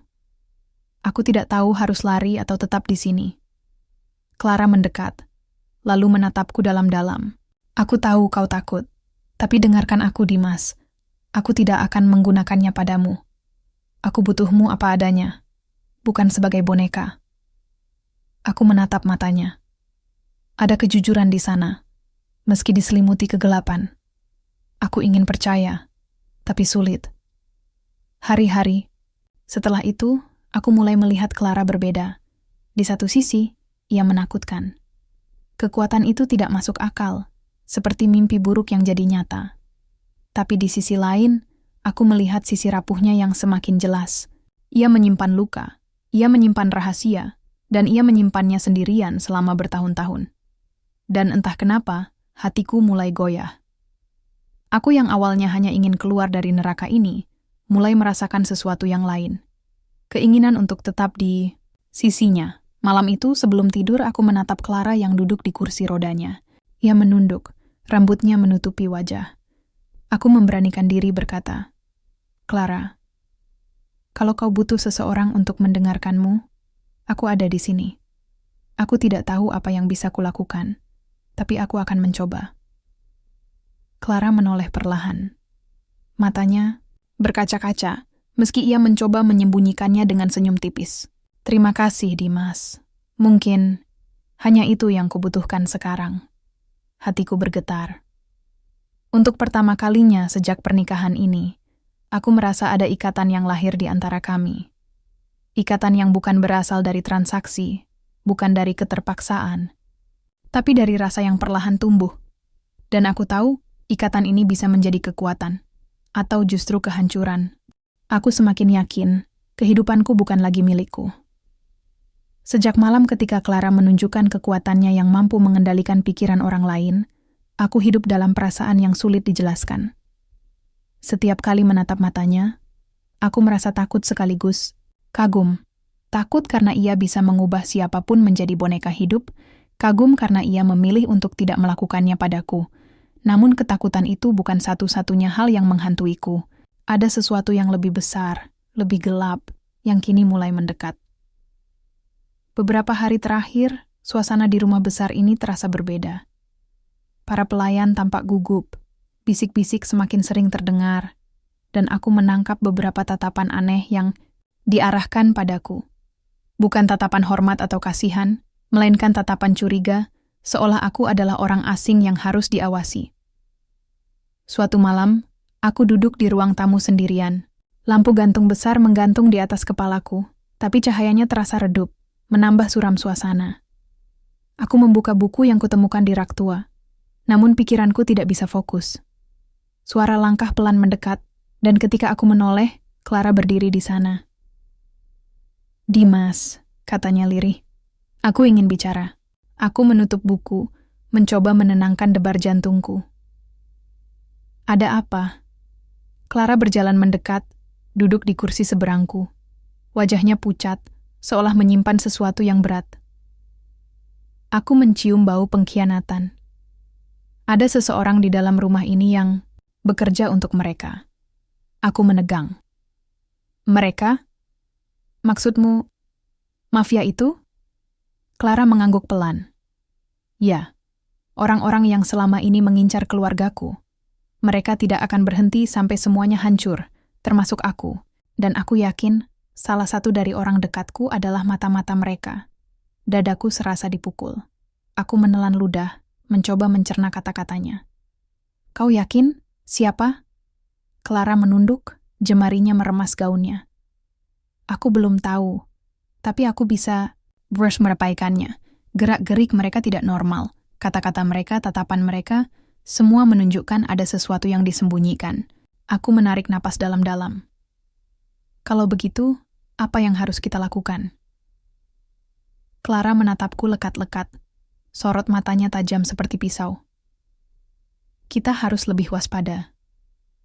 Aku tidak tahu harus lari atau tetap di sini. Clara mendekat, lalu menatapku dalam-dalam. "Aku tahu kau takut, tapi dengarkan aku, Dimas. Aku tidak akan menggunakannya padamu. Aku butuhmu apa adanya, bukan sebagai boneka." Aku menatap matanya. Ada kejujuran di sana, meski diselimuti kegelapan. Aku ingin percaya, tapi sulit. Hari-hari setelah itu, aku mulai melihat Clara berbeda. Di satu sisi, ia menakutkan. Kekuatan itu tidak masuk akal, seperti mimpi buruk yang jadi nyata. Tapi di sisi lain, aku melihat sisi rapuhnya yang semakin jelas. Ia menyimpan luka, ia menyimpan rahasia, dan ia menyimpannya sendirian selama bertahun-tahun. Dan entah kenapa, hatiku mulai goyah. Aku yang awalnya hanya ingin keluar dari neraka ini, mulai merasakan sesuatu yang lain. Keinginan untuk tetap di sisinya. Malam itu, sebelum tidur, aku menatap Clara yang duduk di kursi rodanya. Ia menunduk, rambutnya menutupi wajah. Aku memberanikan diri berkata, "Clara, kalau kau butuh seseorang untuk mendengarkanmu, aku ada di sini. Aku tidak tahu apa yang bisa kulakukan, tapi aku akan mencoba." Clara menoleh perlahan. Matanya berkaca-kaca, meski ia mencoba menyembunyikannya dengan senyum tipis. "Terima kasih, Dimas. Mungkin hanya itu yang kubutuhkan sekarang." Hatiku bergetar. Untuk pertama kalinya sejak pernikahan ini, aku merasa ada ikatan yang lahir di antara kami. Ikatan yang bukan berasal dari transaksi, bukan dari keterpaksaan, tapi dari rasa yang perlahan tumbuh. Dan aku tahu, ikatan ini bisa menjadi kekuatan, atau justru kehancuran. Aku semakin yakin, kehidupanku bukan lagi milikku. Sejak malam ketika Clara menunjukkan kekuatannya yang mampu mengendalikan pikiran orang lain, aku hidup dalam perasaan yang sulit dijelaskan. Setiap kali menatap matanya, aku merasa takut sekaligus kagum. Takut karena ia bisa mengubah siapapun menjadi boneka hidup, kagum karena ia memilih untuk tidak melakukannya padaku. Namun ketakutan itu bukan satu-satunya hal yang menghantuiku. Ada sesuatu yang lebih besar, lebih gelap, yang kini mulai mendekat. Beberapa hari terakhir, suasana di rumah besar ini terasa berbeda. Para pelayan tampak gugup, bisik-bisik semakin sering terdengar, dan aku menangkap beberapa tatapan aneh yang diarahkan padaku. Bukan tatapan hormat atau kasihan, melainkan tatapan curiga, seolah aku adalah orang asing yang harus diawasi. Suatu malam, aku duduk di ruang tamu sendirian. Lampu gantung besar menggantung di atas kepalaku, tapi cahayanya terasa redup, menambah suram suasana. Aku membuka buku yang kutemukan di rak tua, namun pikiranku tidak bisa fokus. Suara langkah pelan mendekat, dan ketika aku menoleh, Clara berdiri di sana. "Dimas," katanya lirih. "Aku ingin bicara." Aku menutup buku, mencoba menenangkan debar jantungku. "Ada apa?" Clara berjalan mendekat, duduk di kursi seberangku. Wajahnya pucat, seolah menyimpan sesuatu yang berat. Aku mencium bau pengkhianatan. Ada seseorang di dalam rumah ini yang bekerja untuk mereka. Aku menegang. "Mereka? Maksudmu, mafia itu?" Clara mengangguk pelan. "Ya, orang-orang yang selama ini mengincar keluargaku. Mereka tidak akan berhenti sampai semuanya hancur, termasuk aku. Dan aku yakin salah satu dari orang dekatku adalah mata-mata mereka." Dadaku serasa dipukul. Aku menelan ludah, mencoba mencerna kata-katanya. "Kau yakin? Siapa?" Clara menunduk, jemarinya meremas gaunnya. "Aku belum tahu, tapi aku bisa merapaikannya. Gerak-gerik mereka tidak normal. Kata-kata mereka, tatapan mereka, semua menunjukkan ada sesuatu yang disembunyikan." Aku menarik napas dalam-dalam. "Kalau begitu, apa yang harus kita lakukan?" Clara menatapku lekat-lekat. Sorot matanya tajam seperti pisau. "Kita harus lebih waspada.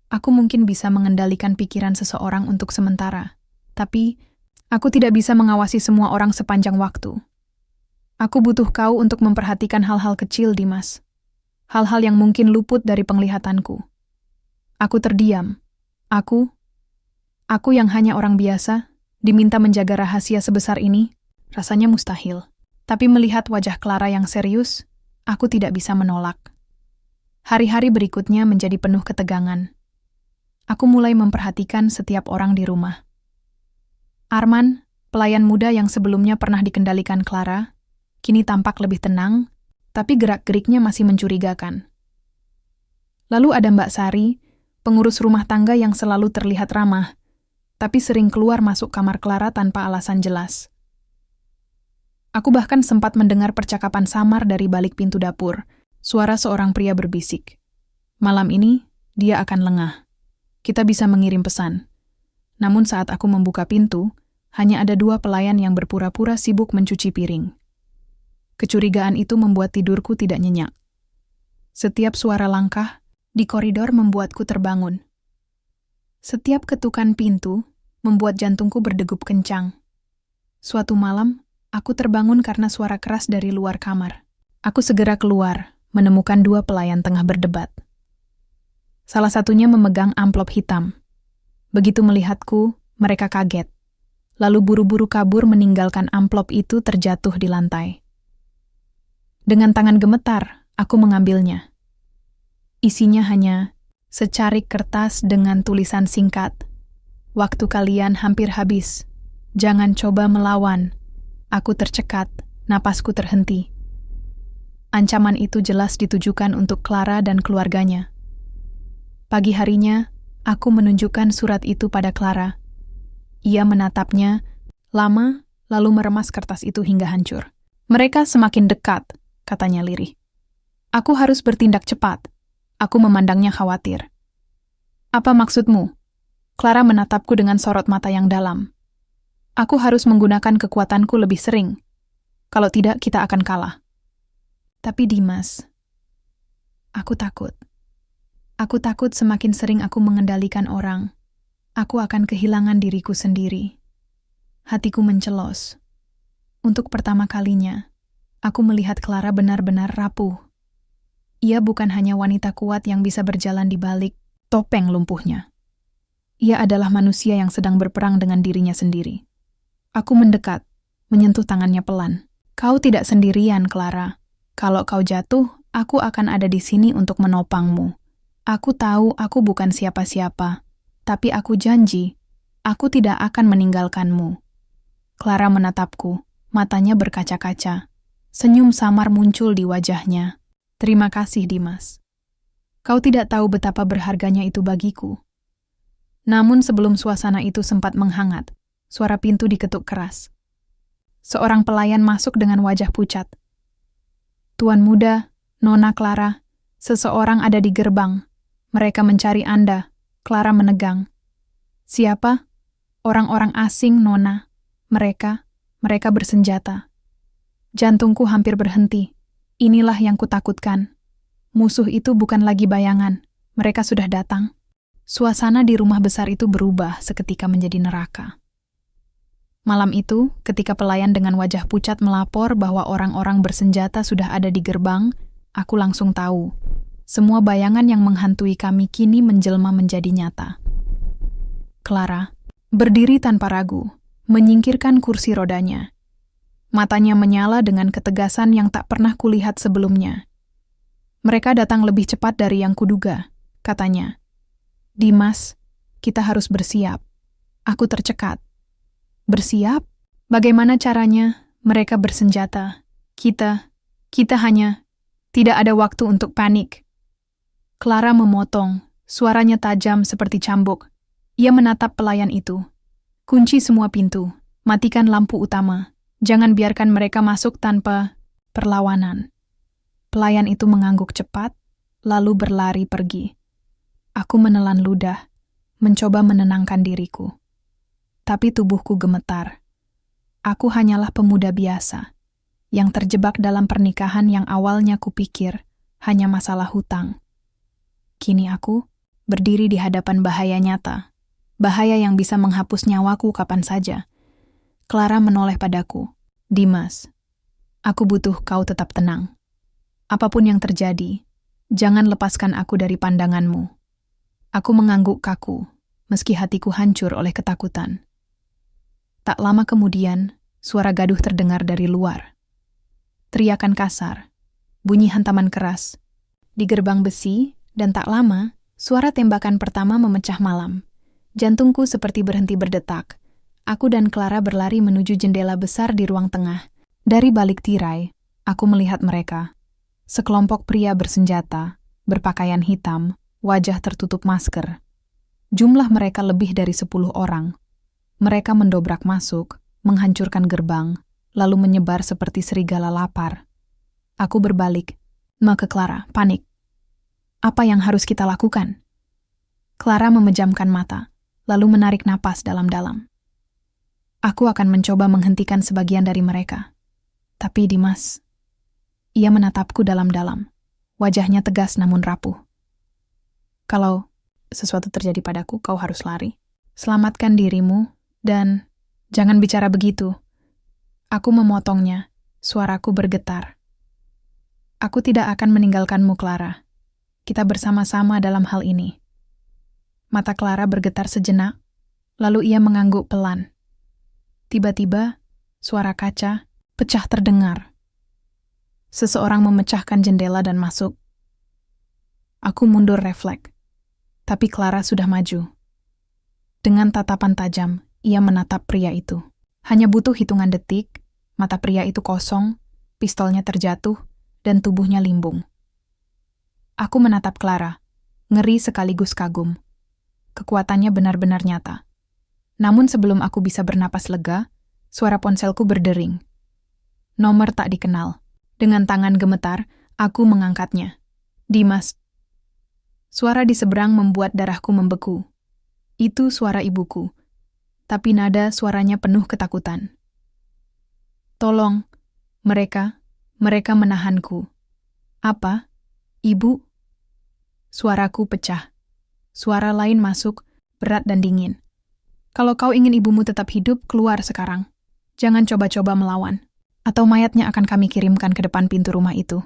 Aku mungkin bisa mengendalikan pikiran seseorang untuk sementara, tapi aku tidak bisa mengawasi semua orang sepanjang waktu. Aku butuh kau untuk memperhatikan hal-hal kecil, Dimas. Hal-hal yang mungkin luput dari penglihatanku. Aku terdiam. Aku yang hanya orang biasa, diminta menjaga rahasia sebesar ini, rasanya mustahil. Tapi melihat wajah Clara yang serius, aku tidak bisa menolak. Hari-hari berikutnya menjadi penuh ketegangan. Aku mulai memperhatikan setiap orang di rumah. Arman, pelayan muda yang sebelumnya pernah dikendalikan Clara, kini tampak lebih tenang, tapi gerak-geriknya masih mencurigakan. Lalu ada Mbak Sari, pengurus rumah tangga yang selalu terlihat ramah, tapi sering keluar masuk kamar Clara tanpa alasan jelas. Aku bahkan sempat mendengar percakapan samar dari balik pintu dapur, suara seorang pria berbisik. "Malam ini, dia akan lengah. Kita bisa mengirim pesan." Namun saat aku membuka pintu, hanya ada 2 pelayan yang berpura-pura sibuk mencuci piring. Kecurigaan itu membuat tidurku tidak nyenyak. Setiap suara langkah di koridor membuatku terbangun. Setiap ketukan pintu membuat jantungku berdegup kencang. Suatu malam, aku terbangun karena suara keras dari luar kamar. Aku segera keluar, menemukan 2 pelayan tengah berdebat. Salah satunya memegang amplop hitam. Begitu melihatku, mereka kaget. Lalu buru-buru kabur meninggalkan amplop itu terjatuh di lantai. Dengan tangan gemetar, aku mengambilnya. Isinya hanya secarik kertas dengan tulisan singkat. "Waktu kalian hampir habis. Jangan coba melawan." Aku tercekat, napasku terhenti. Ancaman itu jelas ditujukan untuk Clara dan keluarganya. Pagi harinya, aku menunjukkan surat itu pada Clara. Ia menatapnya lama, lalu meremas kertas itu hingga hancur. "Mereka semakin dekat," katanya lirih. "Aku harus bertindak cepat." Aku memandangnya khawatir. "Apa maksudmu?" Clara menatapku dengan sorot mata yang dalam. "Aku harus menggunakan kekuatanku lebih sering. Kalau tidak, kita akan kalah." "Tapi Dimas, aku takut. Aku takut semakin sering aku mengendalikan orang, aku akan kehilangan diriku sendiri." Hatiku mencelos. Untuk pertama kalinya, aku melihat Clara benar-benar rapuh. Ia bukan hanya wanita kuat yang bisa berjalan di balik topeng lumpuhnya. Ia adalah manusia yang sedang berperang dengan dirinya sendiri. Aku mendekat, menyentuh tangannya pelan. "Kau tidak sendirian, Clara. Kalau kau jatuh, aku akan ada di sini untuk menopangmu. Aku tahu aku bukan siapa-siapa, tapi aku janji, aku tidak akan meninggalkanmu." Clara menatapku, matanya berkaca-kaca. Senyum samar muncul di wajahnya. Terima kasih, Dimas. Kau tidak tahu betapa berharganya itu bagiku. Namun sebelum suasana itu sempat menghangat, suara pintu diketuk keras. Seorang pelayan masuk dengan wajah pucat. Tuan muda, Nona Clara, seseorang ada di gerbang. Mereka mencari Anda. Clara menegang. Siapa? Orang-orang asing, Nona. Mereka bersenjata. Jantungku hampir berhenti. Inilah yang kutakutkan. Musuh itu bukan lagi bayangan. Mereka sudah datang. Suasana di rumah besar itu berubah seketika menjadi neraka. Malam itu, ketika pelayan dengan wajah pucat melapor bahwa orang-orang bersenjata sudah ada di gerbang, aku langsung tahu. Semua bayangan yang menghantui kami kini menjelma menjadi nyata. Clara berdiri tanpa ragu, menyingkirkan kursi rodanya. Matanya menyala dengan ketegasan yang tak pernah kulihat sebelumnya. Mereka datang lebih cepat dari yang kuduga, katanya. Dimas, kita harus bersiap. Aku tercekat. Bersiap? Bagaimana caranya? Mereka bersenjata. Kita hanya tidak ada waktu untuk panik. Clara memotong, suaranya tajam seperti cambuk. Ia menatap pelayan itu. Kunci semua pintu, matikan lampu utama. Jangan biarkan mereka masuk tanpa perlawanan. Pelayan itu mengangguk cepat, lalu berlari pergi. Aku menelan ludah, mencoba menenangkan diriku. Tapi tubuhku gemetar. Aku hanyalah pemuda biasa, yang terjebak dalam pernikahan yang awalnya kupikir hanya masalah hutang. Kini aku berdiri di hadapan bahaya nyata, bahaya yang bisa menghapus nyawaku kapan saja. Clara menoleh padaku. Dimas, aku butuh kau tetap tenang. Apapun yang terjadi, jangan lepaskan aku dari pandanganmu. Aku mengangguk kaku, meski hatiku hancur oleh ketakutan. Tak lama kemudian, suara gaduh terdengar dari luar. Teriakan kasar, bunyi hantaman keras. Di gerbang besi, dan tak lama, suara tembakan pertama memecah malam. Jantungku seperti berhenti berdetak. Aku dan Clara berlari menuju jendela besar di ruang tengah. Dari balik tirai, aku melihat mereka. Sekelompok pria bersenjata, berpakaian hitam, wajah tertutup masker. Jumlah mereka lebih dari 10 orang. Mereka mendobrak masuk, menghancurkan gerbang, lalu menyebar seperti serigala lapar. Aku berbalik, ke Clara, panik. Apa yang harus kita lakukan? Clara memejamkan mata, lalu menarik napas dalam-dalam. Aku akan mencoba menghentikan sebagian dari mereka. Tapi Dimas, ia menatapku dalam-dalam. Wajahnya tegas namun rapuh. Kalau sesuatu terjadi padaku, kau harus lari. Selamatkan dirimu, dan jangan bicara begitu. Aku memotongnya, suaraku bergetar. Aku tidak akan meninggalkanmu, Clara. Kita bersama-sama dalam hal ini. Mata Clara bergetar sejenak, lalu ia mengangguk pelan. Tiba-tiba, suara kaca pecah terdengar. Seseorang memecahkan jendela dan masuk. Aku mundur refleks, tapi Clara sudah maju. Dengan tatapan tajam, ia menatap pria itu. Hanya butuh hitungan detik, mata pria itu kosong, pistolnya terjatuh, dan tubuhnya limbung. Aku menatap Clara, ngeri sekaligus kagum. Kekuatannya benar-benar nyata. Namun sebelum aku bisa bernapas lega, suara ponselku berdering. Nomor tak dikenal. Dengan tangan gemetar, aku mengangkatnya. Dimas. Suara di seberang membuat darahku membeku. Itu suara ibuku. Tapi nada suaranya penuh ketakutan. Tolong, mereka menahanku. Apa? Ibu? Suaraku pecah. Suara lain masuk, berat dan dingin. Kalau kau ingin ibumu tetap hidup, keluar sekarang. Jangan coba-coba melawan. Atau mayatnya akan kami kirimkan ke depan pintu rumah itu.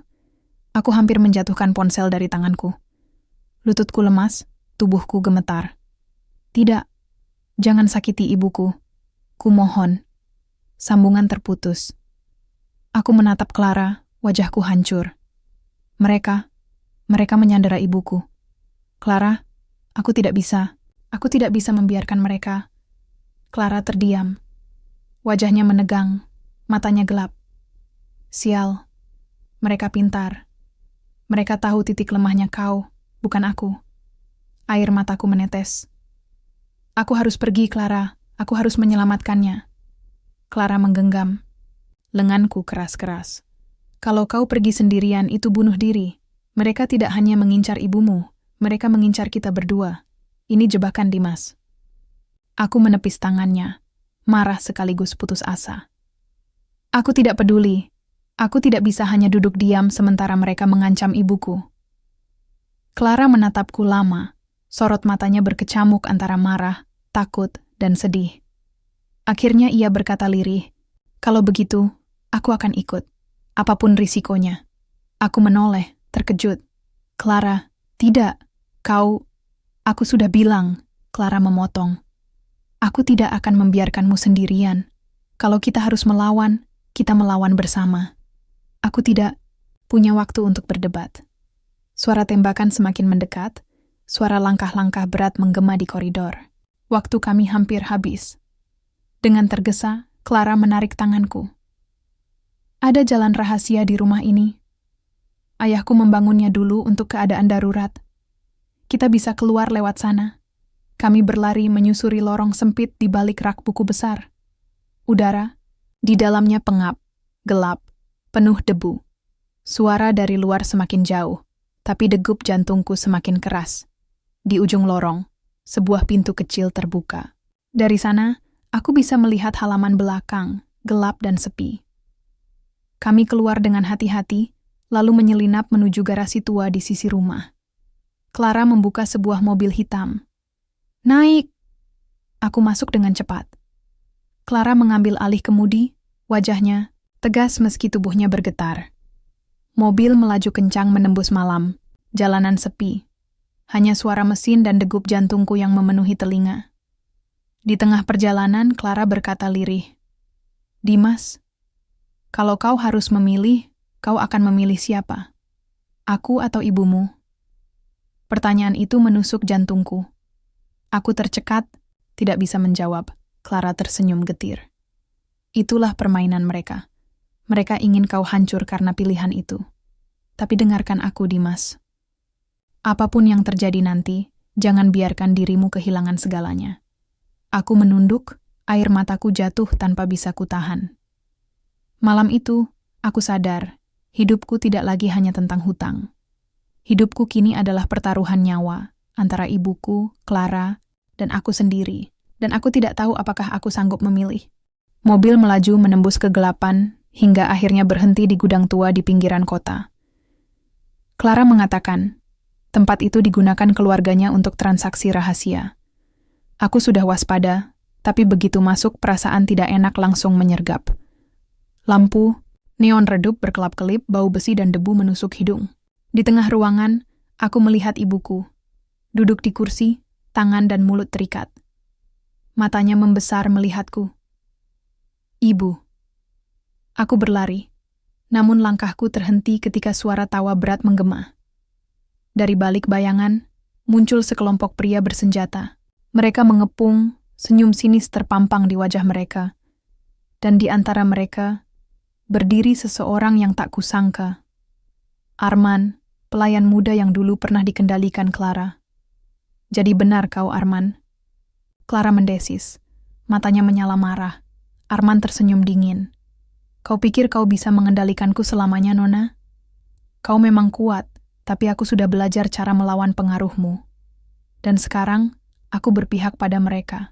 Aku hampir menjatuhkan ponsel dari tanganku. Lututku lemas, tubuhku gemetar. Tidak, jangan sakiti ibuku. Kumohon. Sambungan terputus. Aku menatap Clara, wajahku hancur. Mereka menyandera ibuku. Clara, aku tidak bisa membiarkan mereka. Clara terdiam. Wajahnya menegang, matanya gelap. Sial. Mereka pintar. Mereka tahu titik lemahnya kau, bukan aku. Air mataku menetes. Aku harus pergi, Clara. Aku harus menyelamatkannya. Clara menggenggam. Lenganku keras-keras. Kalau kau pergi sendirian, itu bunuh diri. Mereka tidak hanya mengincar ibumu, mereka mengincar kita berdua. Ini jebakan, Dimas. Aku menepis tangannya, marah sekaligus putus asa. Aku tidak peduli. Aku tidak bisa hanya duduk diam sementara mereka mengancam ibuku. Clara menatapku lama, sorot matanya berkecamuk antara marah, takut, dan sedih. Akhirnya ia berkata lirih, "Kalau begitu, aku akan ikut, apapun risikonya." Aku menoleh, terkejut. "Clara, tidak, aku sudah bilang," Clara memotong. "Aku tidak akan membiarkanmu sendirian. Kalau kita harus melawan, kita melawan bersama. Aku tidak punya waktu untuk berdebat." Suara tembakan semakin mendekat, suara langkah-langkah berat menggema di koridor. Waktu kami hampir habis. Dengan tergesa, Clara menarik tanganku. "Ada jalan rahasia di rumah ini. Ayahku membangunnya dulu untuk keadaan darurat. Kita bisa keluar lewat sana." Kami berlari menyusuri lorong sempit di balik rak buku besar. Udara, di dalamnya pengap, gelap, penuh debu. Suara dari luar semakin jauh, tapi degup jantungku semakin keras. Di ujung lorong, sebuah pintu kecil terbuka. Dari sana, aku bisa melihat halaman belakang, gelap dan sepi. Kami keluar dengan hati-hati, lalu menyelinap menuju garasi tua di sisi rumah. Clara membuka sebuah mobil hitam. "Naik!" Aku masuk dengan cepat. Clara mengambil alih kemudi, wajahnya tegas meski tubuhnya bergetar. Mobil melaju kencang menembus malam, jalanan sepi. Hanya suara mesin dan degup jantungku yang memenuhi telinga. Di tengah perjalanan, Clara berkata lirih, "Dimas, kalau kau harus memilih, kau akan memilih siapa? Aku atau ibumu?" Pertanyaan itu menusuk jantungku. Aku tercekat, tidak bisa menjawab. Clara tersenyum getir. "Itulah permainan mereka. Mereka ingin kau hancur karena pilihan itu. Tapi dengarkan aku, Dimas. Apapun yang terjadi nanti, jangan biarkan dirimu kehilangan segalanya." Aku menunduk, air mataku jatuh tanpa bisa kutahan. Malam itu, aku sadar, hidupku tidak lagi hanya tentang hutang. Hidupku kini adalah pertaruhan nyawa antara ibuku, Clara, dan aku sendiri, dan aku tidak tahu apakah aku sanggup memilih. Mobil melaju menembus kegelapan, hingga akhirnya berhenti di gudang tua di pinggiran kota. Clara mengatakan, tempat itu digunakan keluarganya untuk transaksi rahasia. Aku sudah waspada, tapi begitu masuk perasaan tidak enak langsung menyergap. Lampu, neon redup berkelap-kelip, bau besi dan debu menusuk hidung. Di tengah ruangan, aku melihat ibuku. Duduk di kursi, tangan dan mulut terikat. Matanya membesar melihatku. "Ibu." Aku berlari, namun langkahku terhenti ketika suara tawa berat menggema. Dari balik bayangan, muncul sekelompok pria bersenjata. Mereka mengepung, senyum sinis terpampang di wajah mereka. Dan di antara mereka, berdiri seseorang yang tak kusangka. Arman, pelayan muda yang dulu pernah dikendalikan Clara. "Jadi benar kau, Arman." Clara mendesis, matanya menyala marah. Arman tersenyum dingin. "Kau pikir kau bisa mengendalikanku selamanya, Nona? Kau memang kuat, tapi aku sudah belajar cara melawan pengaruhmu. Dan sekarang, aku berpihak pada mereka.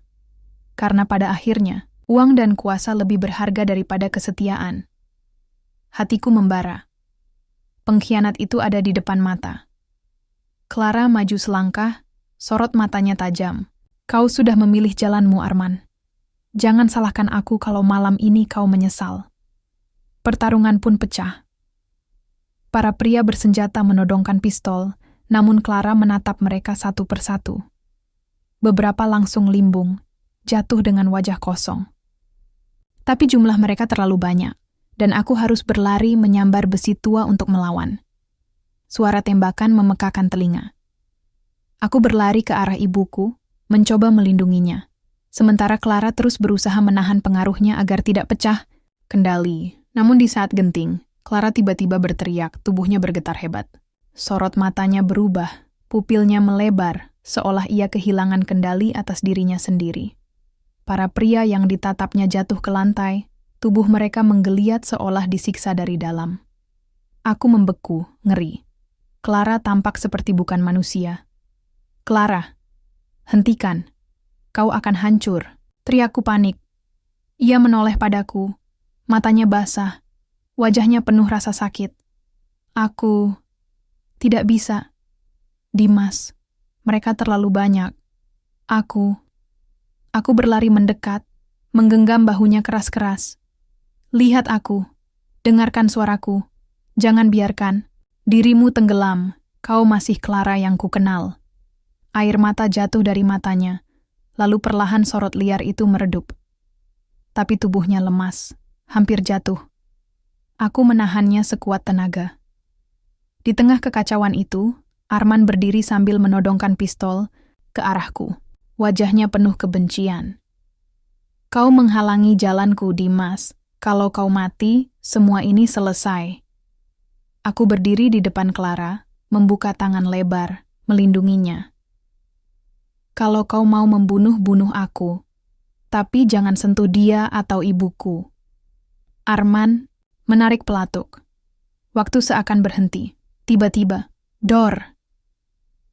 Karena pada akhirnya, uang dan kuasa lebih berharga daripada kesetiaan." Hatiku membara. Pengkhianat itu ada di depan mata. Clara maju selangkah, sorot matanya tajam. "Kau sudah memilih jalanmu, Arman. Jangan salahkan aku kalau malam ini kau menyesal." Pertarungan pun pecah. Para pria bersenjata menodongkan pistol, namun Clara menatap mereka satu persatu. Beberapa langsung limbung, jatuh dengan wajah kosong. Tapi jumlah mereka terlalu banyak, dan aku harus berlari menyambar besi tua untuk melawan. Suara tembakan memekakan telinga. Aku berlari ke arah ibuku, mencoba melindunginya. Sementara Clara terus berusaha menahan pengaruhnya agar tidak pecah kendali. Namun di saat genting, Clara tiba-tiba berteriak, tubuhnya bergetar hebat. Sorot matanya berubah, pupilnya melebar, seolah ia kehilangan kendali atas dirinya sendiri. Para pria yang ditatapnya jatuh ke lantai, tubuh mereka menggeliat seolah disiksa dari dalam. Aku membeku, ngeri. Clara tampak seperti bukan manusia. Clara, hentikan. Kau akan hancur, teriakku panik. Ia menoleh padaku, matanya basah, wajahnya penuh rasa sakit. Aku tidak bisa. Dimas, mereka terlalu banyak. Aku berlari mendekat, menggenggam bahunya keras-keras. Lihat aku, dengarkan suaraku. Jangan biarkan dirimu tenggelam, kau masih Clara yang kukenal. Air mata jatuh dari matanya, lalu perlahan sorot liar itu meredup. Tapi tubuhnya lemas, hampir jatuh. Aku menahannya sekuat tenaga. Di tengah kekacauan itu, Arman berdiri sambil menodongkan pistol ke arahku. Wajahnya penuh kebencian. Kau menghalangi jalanku, Dimas. Kalau kau mati, semua ini selesai. Aku berdiri di depan Clara, membuka tangan lebar, melindunginya. Kalau kau mau membunuh, bunuh aku. Tapi jangan sentuh dia atau ibuku. Arman menarik pelatuk. Waktu seakan berhenti. Tiba-tiba, dor.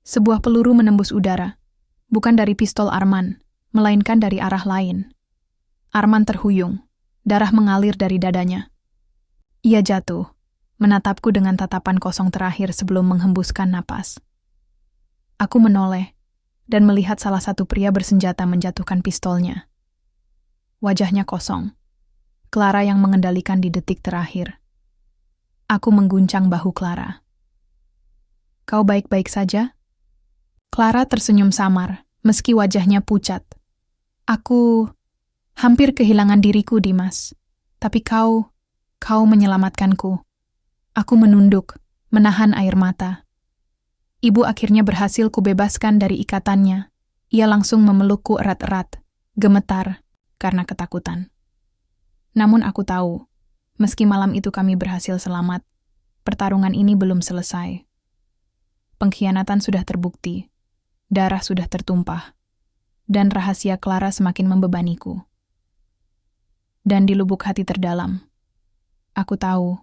Sebuah peluru menembus udara. Bukan dari pistol Arman, melainkan dari arah lain. Arman terhuyung. Darah mengalir dari dadanya. Ia jatuh, menatapku dengan tatapan kosong terakhir sebelum menghembuskan napas. Aku menoleh dan melihat salah satu pria bersenjata menjatuhkan pistolnya. Wajahnya kosong. Clara yang mengendalikan di detik terakhir. Aku mengguncang bahu Clara. Kau baik-baik saja? Clara tersenyum samar, meski wajahnya pucat. Aku hampir kehilangan diriku, Dimas. Tapi kau menyelamatkanku. Aku menunduk, menahan air mata. Ibu akhirnya berhasil kubebaskan dari ikatannya. Ia langsung memelukku erat-erat, gemetar karena ketakutan. Namun aku tahu, meski malam itu kami berhasil selamat, pertarungan ini belum selesai. Pengkhianatan sudah terbukti, darah sudah tertumpah, dan rahasia Clara semakin membebaniku. Dan di lubuk hati terdalam, aku tahu,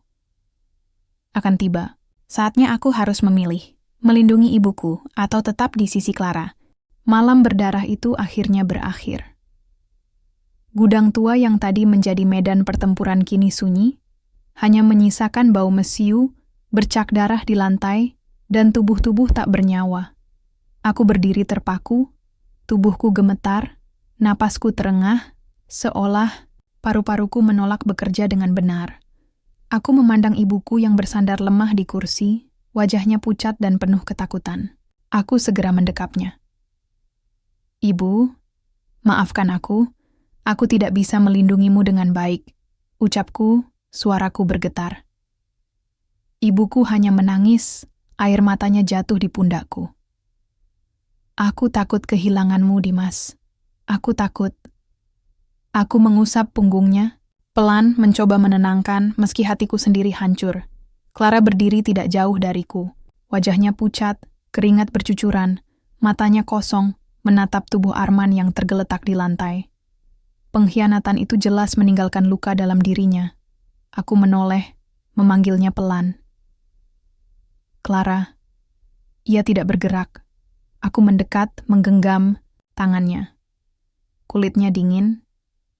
akan tiba, saatnya aku harus memilih, melindungi ibuku atau tetap di sisi Clara. Malam berdarah itu akhirnya berakhir. Gudang tua yang tadi menjadi medan pertempuran kini sunyi, hanya menyisakan bau mesiu, bercak darah di lantai, dan tubuh-tubuh tak bernyawa. Aku berdiri terpaku, tubuhku gemetar, napasku terengah, seolah paru-paruku menolak bekerja dengan benar. Aku memandang ibuku yang bersandar lemah di kursi, wajahnya pucat dan penuh ketakutan. Aku segera mendekapnya. Ibu, maafkan aku tidak bisa melindungimu dengan baik. Ucapku, suaraku bergetar. Ibuku hanya menangis, air matanya jatuh di pundakku. Aku takut kehilanganmu, Dimas. Aku takut. Aku mengusap punggungnya, pelan mencoba menenangkan meski hatiku sendiri hancur. Clara berdiri tidak jauh dariku. Wajahnya pucat, keringat bercucuran, matanya kosong, menatap tubuh Arman yang tergeletak di lantai. Pengkhianatan itu jelas meninggalkan luka dalam dirinya. Aku menoleh, memanggilnya pelan. Clara. Ia tidak bergerak. Aku mendekat, menggenggam tangannya. Kulitnya dingin,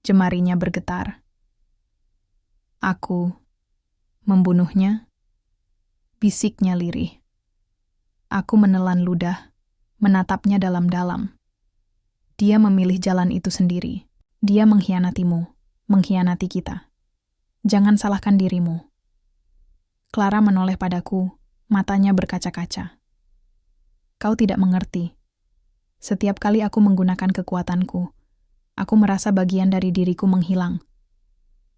jemarinya bergetar. Aku membunuhnya, bisiknya lirih. Aku menelan ludah, menatapnya dalam-dalam. Dia memilih jalan itu sendiri. Dia mengkhianatimu, mengkhianati kita. Jangan salahkan dirimu. Clara menoleh padaku, matanya berkaca-kaca. Kau tidak mengerti. Setiap kali aku menggunakan kekuatanku, aku merasa bagian dari diriku menghilang.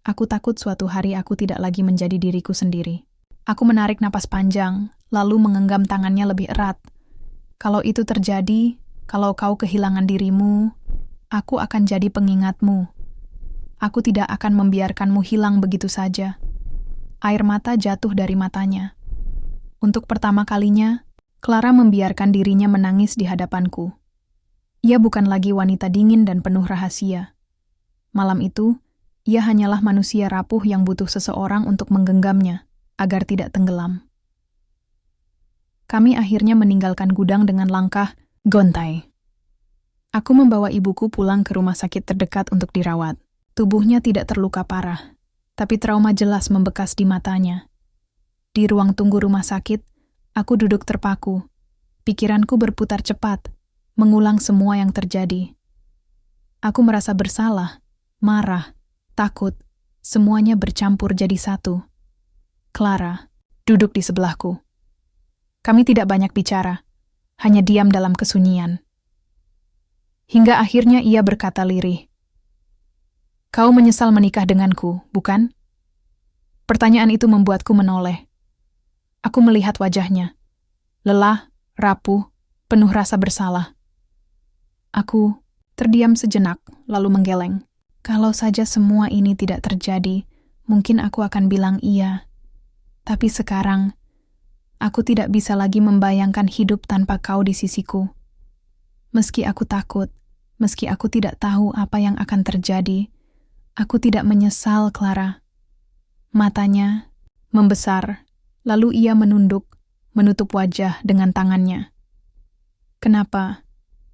Aku takut suatu hari aku tidak lagi menjadi diriku sendiri. Aku menarik napas panjang, lalu menggenggam tangannya lebih erat. Kalau itu terjadi, kalau kau kehilangan dirimu, aku akan jadi pengingatmu. Aku tidak akan membiarkanmu hilang begitu saja. Air mata jatuh dari matanya. Untuk pertama kalinya, Clara membiarkan dirinya menangis di hadapanku. Ia bukan lagi wanita dingin dan penuh rahasia. Malam itu, ia hanyalah manusia rapuh yang butuh seseorang untuk menggenggamnya, agar tidak tenggelam. Kami akhirnya meninggalkan gudang dengan langkah gontai. Aku membawa ibuku pulang ke rumah sakit terdekat untuk dirawat. Tubuhnya tidak terluka parah, tapi trauma jelas membekas di matanya. Di ruang tunggu rumah sakit, aku duduk terpaku. Pikiranku berputar cepat, mengulang semua yang terjadi. Aku merasa bersalah, marah, takut, semuanya bercampur jadi satu. Clara duduk di sebelahku. Kami tidak banyak bicara, hanya diam dalam kesunyian. Hingga akhirnya ia berkata lirih, "Kau menyesal menikah denganku, bukan?" Pertanyaan itu membuatku menoleh. Aku melihat wajahnya, lelah, rapuh, penuh rasa bersalah. Aku terdiam sejenak, lalu menggeleng. Kalau saja semua ini tidak terjadi, mungkin aku akan bilang iya. Tapi sekarang, aku tidak bisa lagi membayangkan hidup tanpa kau di sisiku. Meski aku takut, meski aku tidak tahu apa yang akan terjadi, aku tidak menyesal, Clara. Matanya membesar, lalu ia menunduk, menutup wajah dengan tangannya. Kenapa?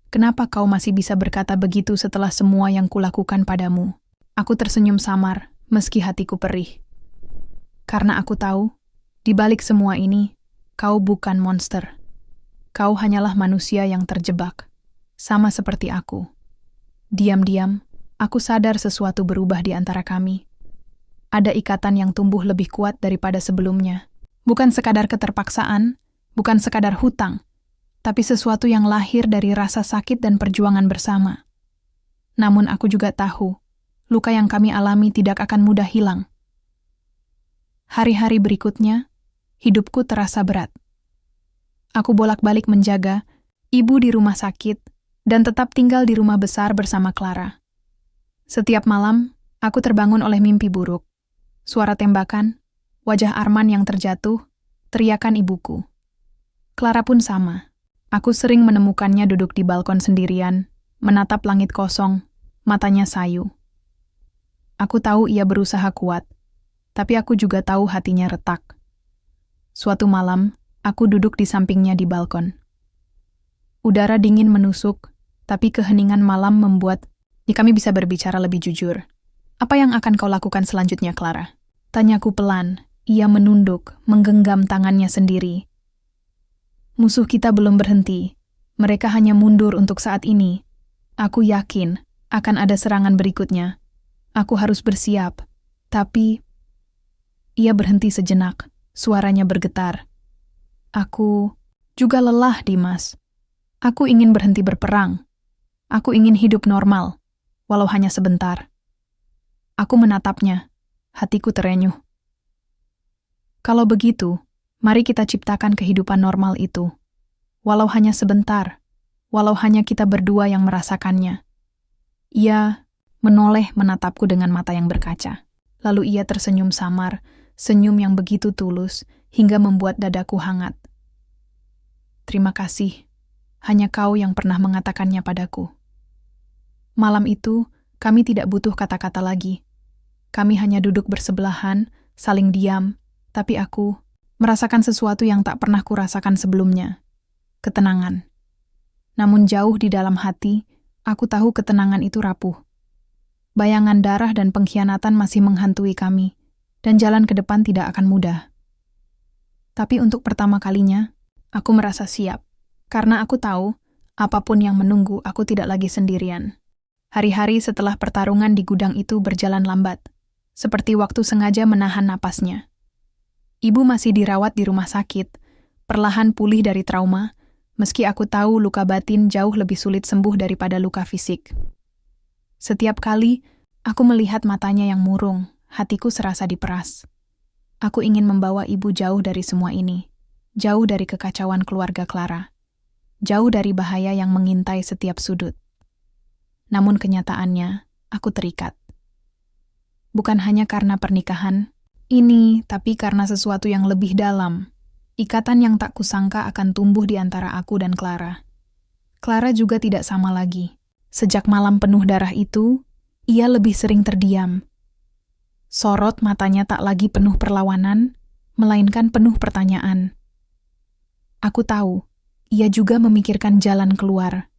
Kenapa kau masih bisa berkata begitu setelah semua yang kulakukan padamu? Aku tersenyum samar, meski hatiku perih. Karena aku tahu, di balik semua ini, kau bukan monster. Kau hanyalah manusia yang terjebak, sama seperti aku. Diam-diam, aku sadar sesuatu berubah di antara kami. Ada ikatan yang tumbuh lebih kuat daripada sebelumnya. Bukan sekadar keterpaksaan, bukan sekadar hutang, tapi sesuatu yang lahir dari rasa sakit dan perjuangan bersama. Namun aku juga tahu, luka yang kami alami tidak akan mudah hilang. Hari-hari berikutnya, hidupku terasa berat. Aku bolak-balik menjaga ibu di rumah sakit dan tetap tinggal di rumah besar bersama Clara. Setiap malam, aku terbangun oleh mimpi buruk. Suara tembakan, wajah Arman yang terjatuh, teriakan ibuku. Clara pun sama. Aku sering menemukannya duduk di balkon sendirian, menatap langit kosong, matanya sayu. Aku tahu ia berusaha kuat, tapi aku juga tahu hatinya retak. Suatu malam, aku duduk di sampingnya di balkon. Udara dingin menusuk, tapi keheningan malam membuat kami bisa berbicara lebih jujur. Apa yang akan kau lakukan selanjutnya, Clara? Tanyaku pelan. Ia menunduk, menggenggam tangannya sendiri. Musuh kita belum berhenti. Mereka hanya mundur untuk saat ini. Aku yakin akan ada serangan berikutnya. Aku harus bersiap. Tapi ia berhenti sejenak. Suaranya bergetar. Aku juga lelah, Dimas. Aku ingin berhenti berperang. Aku ingin hidup normal, walau hanya sebentar. Aku menatapnya. Hatiku terenyuh. Kalau begitu, mari kita ciptakan kehidupan normal itu. Walau hanya sebentar, walau hanya kita berdua yang merasakannya. Ia menoleh menatapku dengan mata yang berkaca. Lalu ia tersenyum samar, senyum yang begitu tulus, hingga membuat dadaku hangat. Terima kasih, hanya kau yang pernah mengatakannya padaku. Malam itu, kami tidak butuh kata-kata lagi. Kami hanya duduk bersebelahan, saling diam, tapi aku merasakan sesuatu yang tak pernah kurasakan sebelumnya. Ketenangan. Namun jauh di dalam hati, aku tahu ketenangan itu rapuh. Bayangan darah dan pengkhianatan masih menghantui kami, dan jalan ke depan tidak akan mudah. Tapi untuk pertama kalinya, aku merasa siap, karena aku tahu, apapun yang menunggu, aku tidak lagi sendirian. Hari-hari setelah pertarungan di gudang itu berjalan lambat, seperti waktu sengaja menahan napasnya. Ibu masih dirawat di rumah sakit, perlahan pulih dari trauma, meski aku tahu luka batin jauh lebih sulit sembuh daripada luka fisik. Setiap kali aku melihat matanya yang murung, hatiku serasa diperas. Aku ingin membawa ibu jauh dari semua ini, jauh dari kekacauan keluarga Clara, jauh dari bahaya yang mengintai setiap sudut. Namun kenyataannya, aku terikat. Bukan hanya karena pernikahan, Ini, tapi karena sesuatu yang lebih dalam. Ikatan yang tak kusangka akan tumbuh di antara aku dan Clara. Clara juga tidak sama lagi. Sejak malam penuh darah itu, ia lebih sering terdiam. Sorot matanya tak lagi penuh perlawanan, melainkan penuh pertanyaan. Aku tahu, ia juga memikirkan jalan keluar.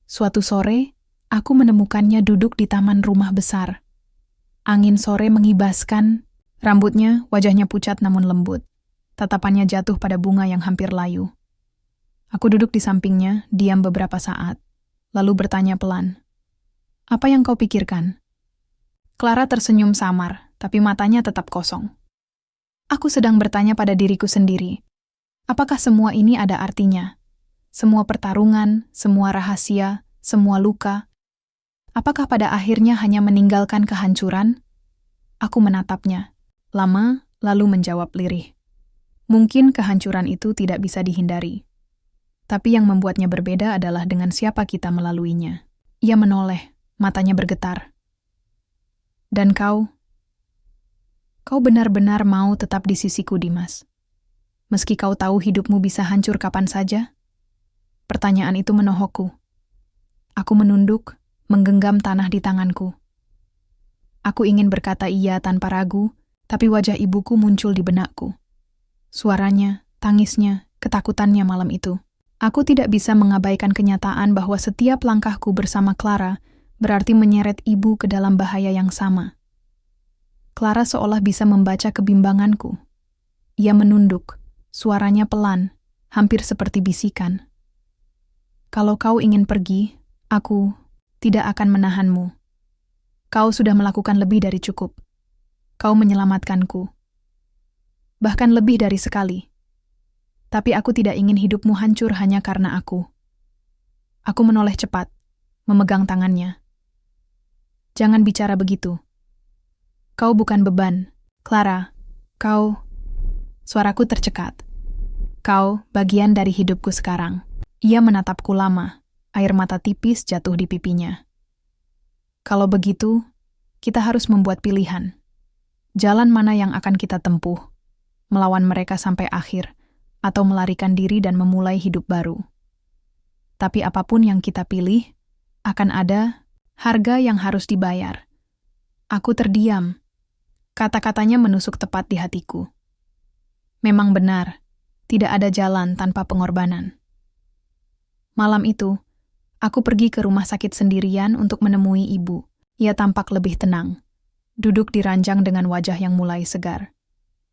Suatu sore, aku menemukannya duduk di taman rumah besar. Angin sore mengibaskan, rambutnya, wajahnya pucat namun lembut. Tatapannya jatuh pada bunga yang hampir layu. Aku duduk di sampingnya, diam beberapa saat, lalu bertanya pelan. Apa yang kau pikirkan? Clara tersenyum samar, tapi matanya tetap kosong. Aku sedang bertanya pada diriku sendiri. Apakah semua ini ada artinya? Semua pertarungan, semua rahasia, semua luka. Apakah pada akhirnya hanya meninggalkan kehancuran? Aku menatapnya, lama, lalu menjawab lirih. Mungkin kehancuran itu tidak bisa dihindari. Tapi yang membuatnya berbeda adalah dengan siapa kita melaluinya. Ia menoleh, matanya bergetar. Dan kau benar-benar mau tetap di sisiku, Dimas. Meski kau tahu hidupmu bisa hancur kapan saja? Pertanyaan itu menohokku. Aku menunduk, menggenggam tanah di tanganku. Aku ingin berkata iya tanpa ragu, tapi wajah ibuku muncul di benakku. Suaranya, tangisnya, ketakutannya malam itu. Aku tidak bisa mengabaikan kenyataan bahwa setiap langkahku bersama Clara berarti menyeret ibu ke dalam bahaya yang sama. Clara seolah bisa membaca kebimbanganku. Ia menunduk, suaranya pelan, hampir seperti bisikan. Kalau kau ingin pergi, aku tidak akan menahanmu. Kau sudah melakukan lebih dari cukup. Kau menyelamatkanku. Bahkan lebih dari sekali. Tapi aku tidak ingin hidupmu hancur hanya karena aku. Aku menoleh cepat, memegang tangannya. Jangan bicara begitu. Kau bukan beban, Clara. Kau... Suaraku tercekat. Kau bagian dari hidupku sekarang. Ia menatapku lama, air mata tipis jatuh di pipinya. Kalau begitu, kita harus membuat pilihan. Jalan mana yang akan kita tempuh? Melawan mereka sampai akhir, atau melarikan diri dan memulai hidup baru. Tapi apapun yang kita pilih, akan ada harga yang harus dibayar. Aku terdiam. Kata-katanya menusuk tepat di hatiku. Memang benar, tidak ada jalan tanpa pengorbanan. Malam itu, aku pergi ke rumah sakit sendirian untuk menemui ibu. Ia tampak lebih tenang, duduk di ranjang dengan wajah yang mulai segar.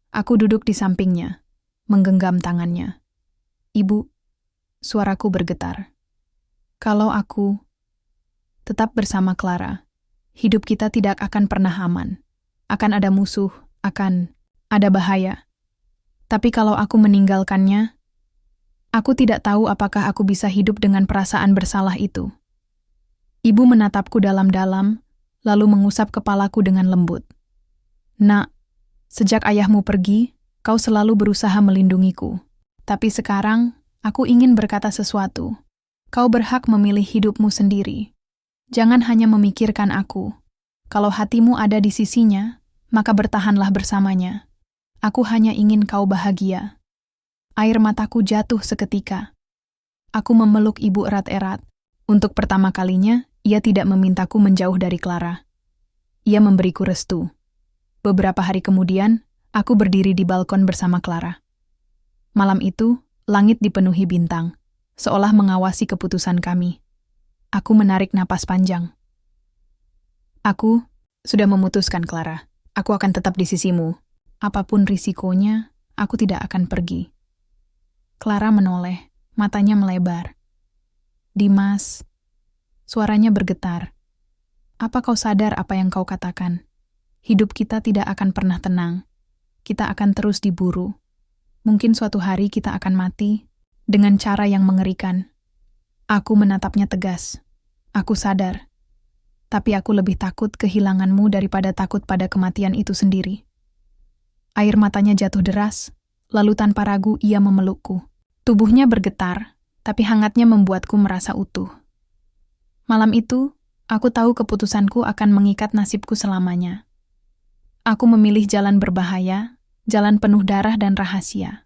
Aku duduk di sampingnya, menggenggam tangannya. Ibu, suaraku bergetar. Kalau aku tetap bersama Clara, hidup kita tidak akan pernah aman. Akan ada musuh, akan ada bahaya. Tapi kalau aku meninggalkannya, aku tidak tahu apakah aku bisa hidup dengan perasaan bersalah itu. Ibu menatapku dalam-dalam, lalu mengusap kepalaku dengan lembut. Nak, sejak ayahmu pergi, kau selalu berusaha melindungiku. Tapi sekarang, aku ingin berkata sesuatu. Kau berhak memilih hidupmu sendiri. Jangan hanya memikirkan aku. Kalau hatimu ada di sisinya, maka bertahanlah bersamanya. Aku hanya ingin kau bahagia. Air mataku jatuh seketika. Aku memeluk ibu erat-erat. Untuk pertama kalinya, ia tidak memintaku menjauh dari Clara. Ia memberiku restu. Beberapa hari kemudian, aku berdiri di balkon bersama Clara. Malam itu, langit dipenuhi bintang, seolah mengawasi keputusan kami. Aku menarik napas panjang. Aku sudah memutuskan, Clara. Aku akan tetap di sisimu. Apapun risikonya, aku tidak akan pergi. Clara menoleh, matanya melebar. Dimas, suaranya bergetar. Apa kau sadar apa yang kau katakan? Hidup kita tidak akan pernah tenang. Kita akan terus diburu. Mungkin suatu hari kita akan mati dengan cara yang mengerikan. Aku menatapnya tegas. Aku sadar. Tapi aku lebih takut kehilanganmu daripada takut pada kematian itu sendiri. Air matanya jatuh deras, lalu tanpa ragu ia memelukku. Tubuhnya bergetar, tapi hangatnya membuatku merasa utuh. Malam itu, aku tahu keputusanku akan mengikat nasibku selamanya. Aku memilih jalan berbahaya, jalan penuh darah dan rahasia.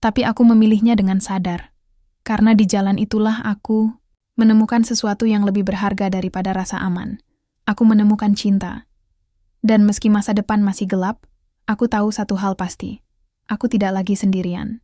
Tapi aku memilihnya dengan sadar, karena di jalan itulah aku menemukan sesuatu yang lebih berharga daripada rasa aman. Aku menemukan cinta. Dan meski masa depan masih gelap, aku tahu satu hal pasti. Aku tidak lagi sendirian.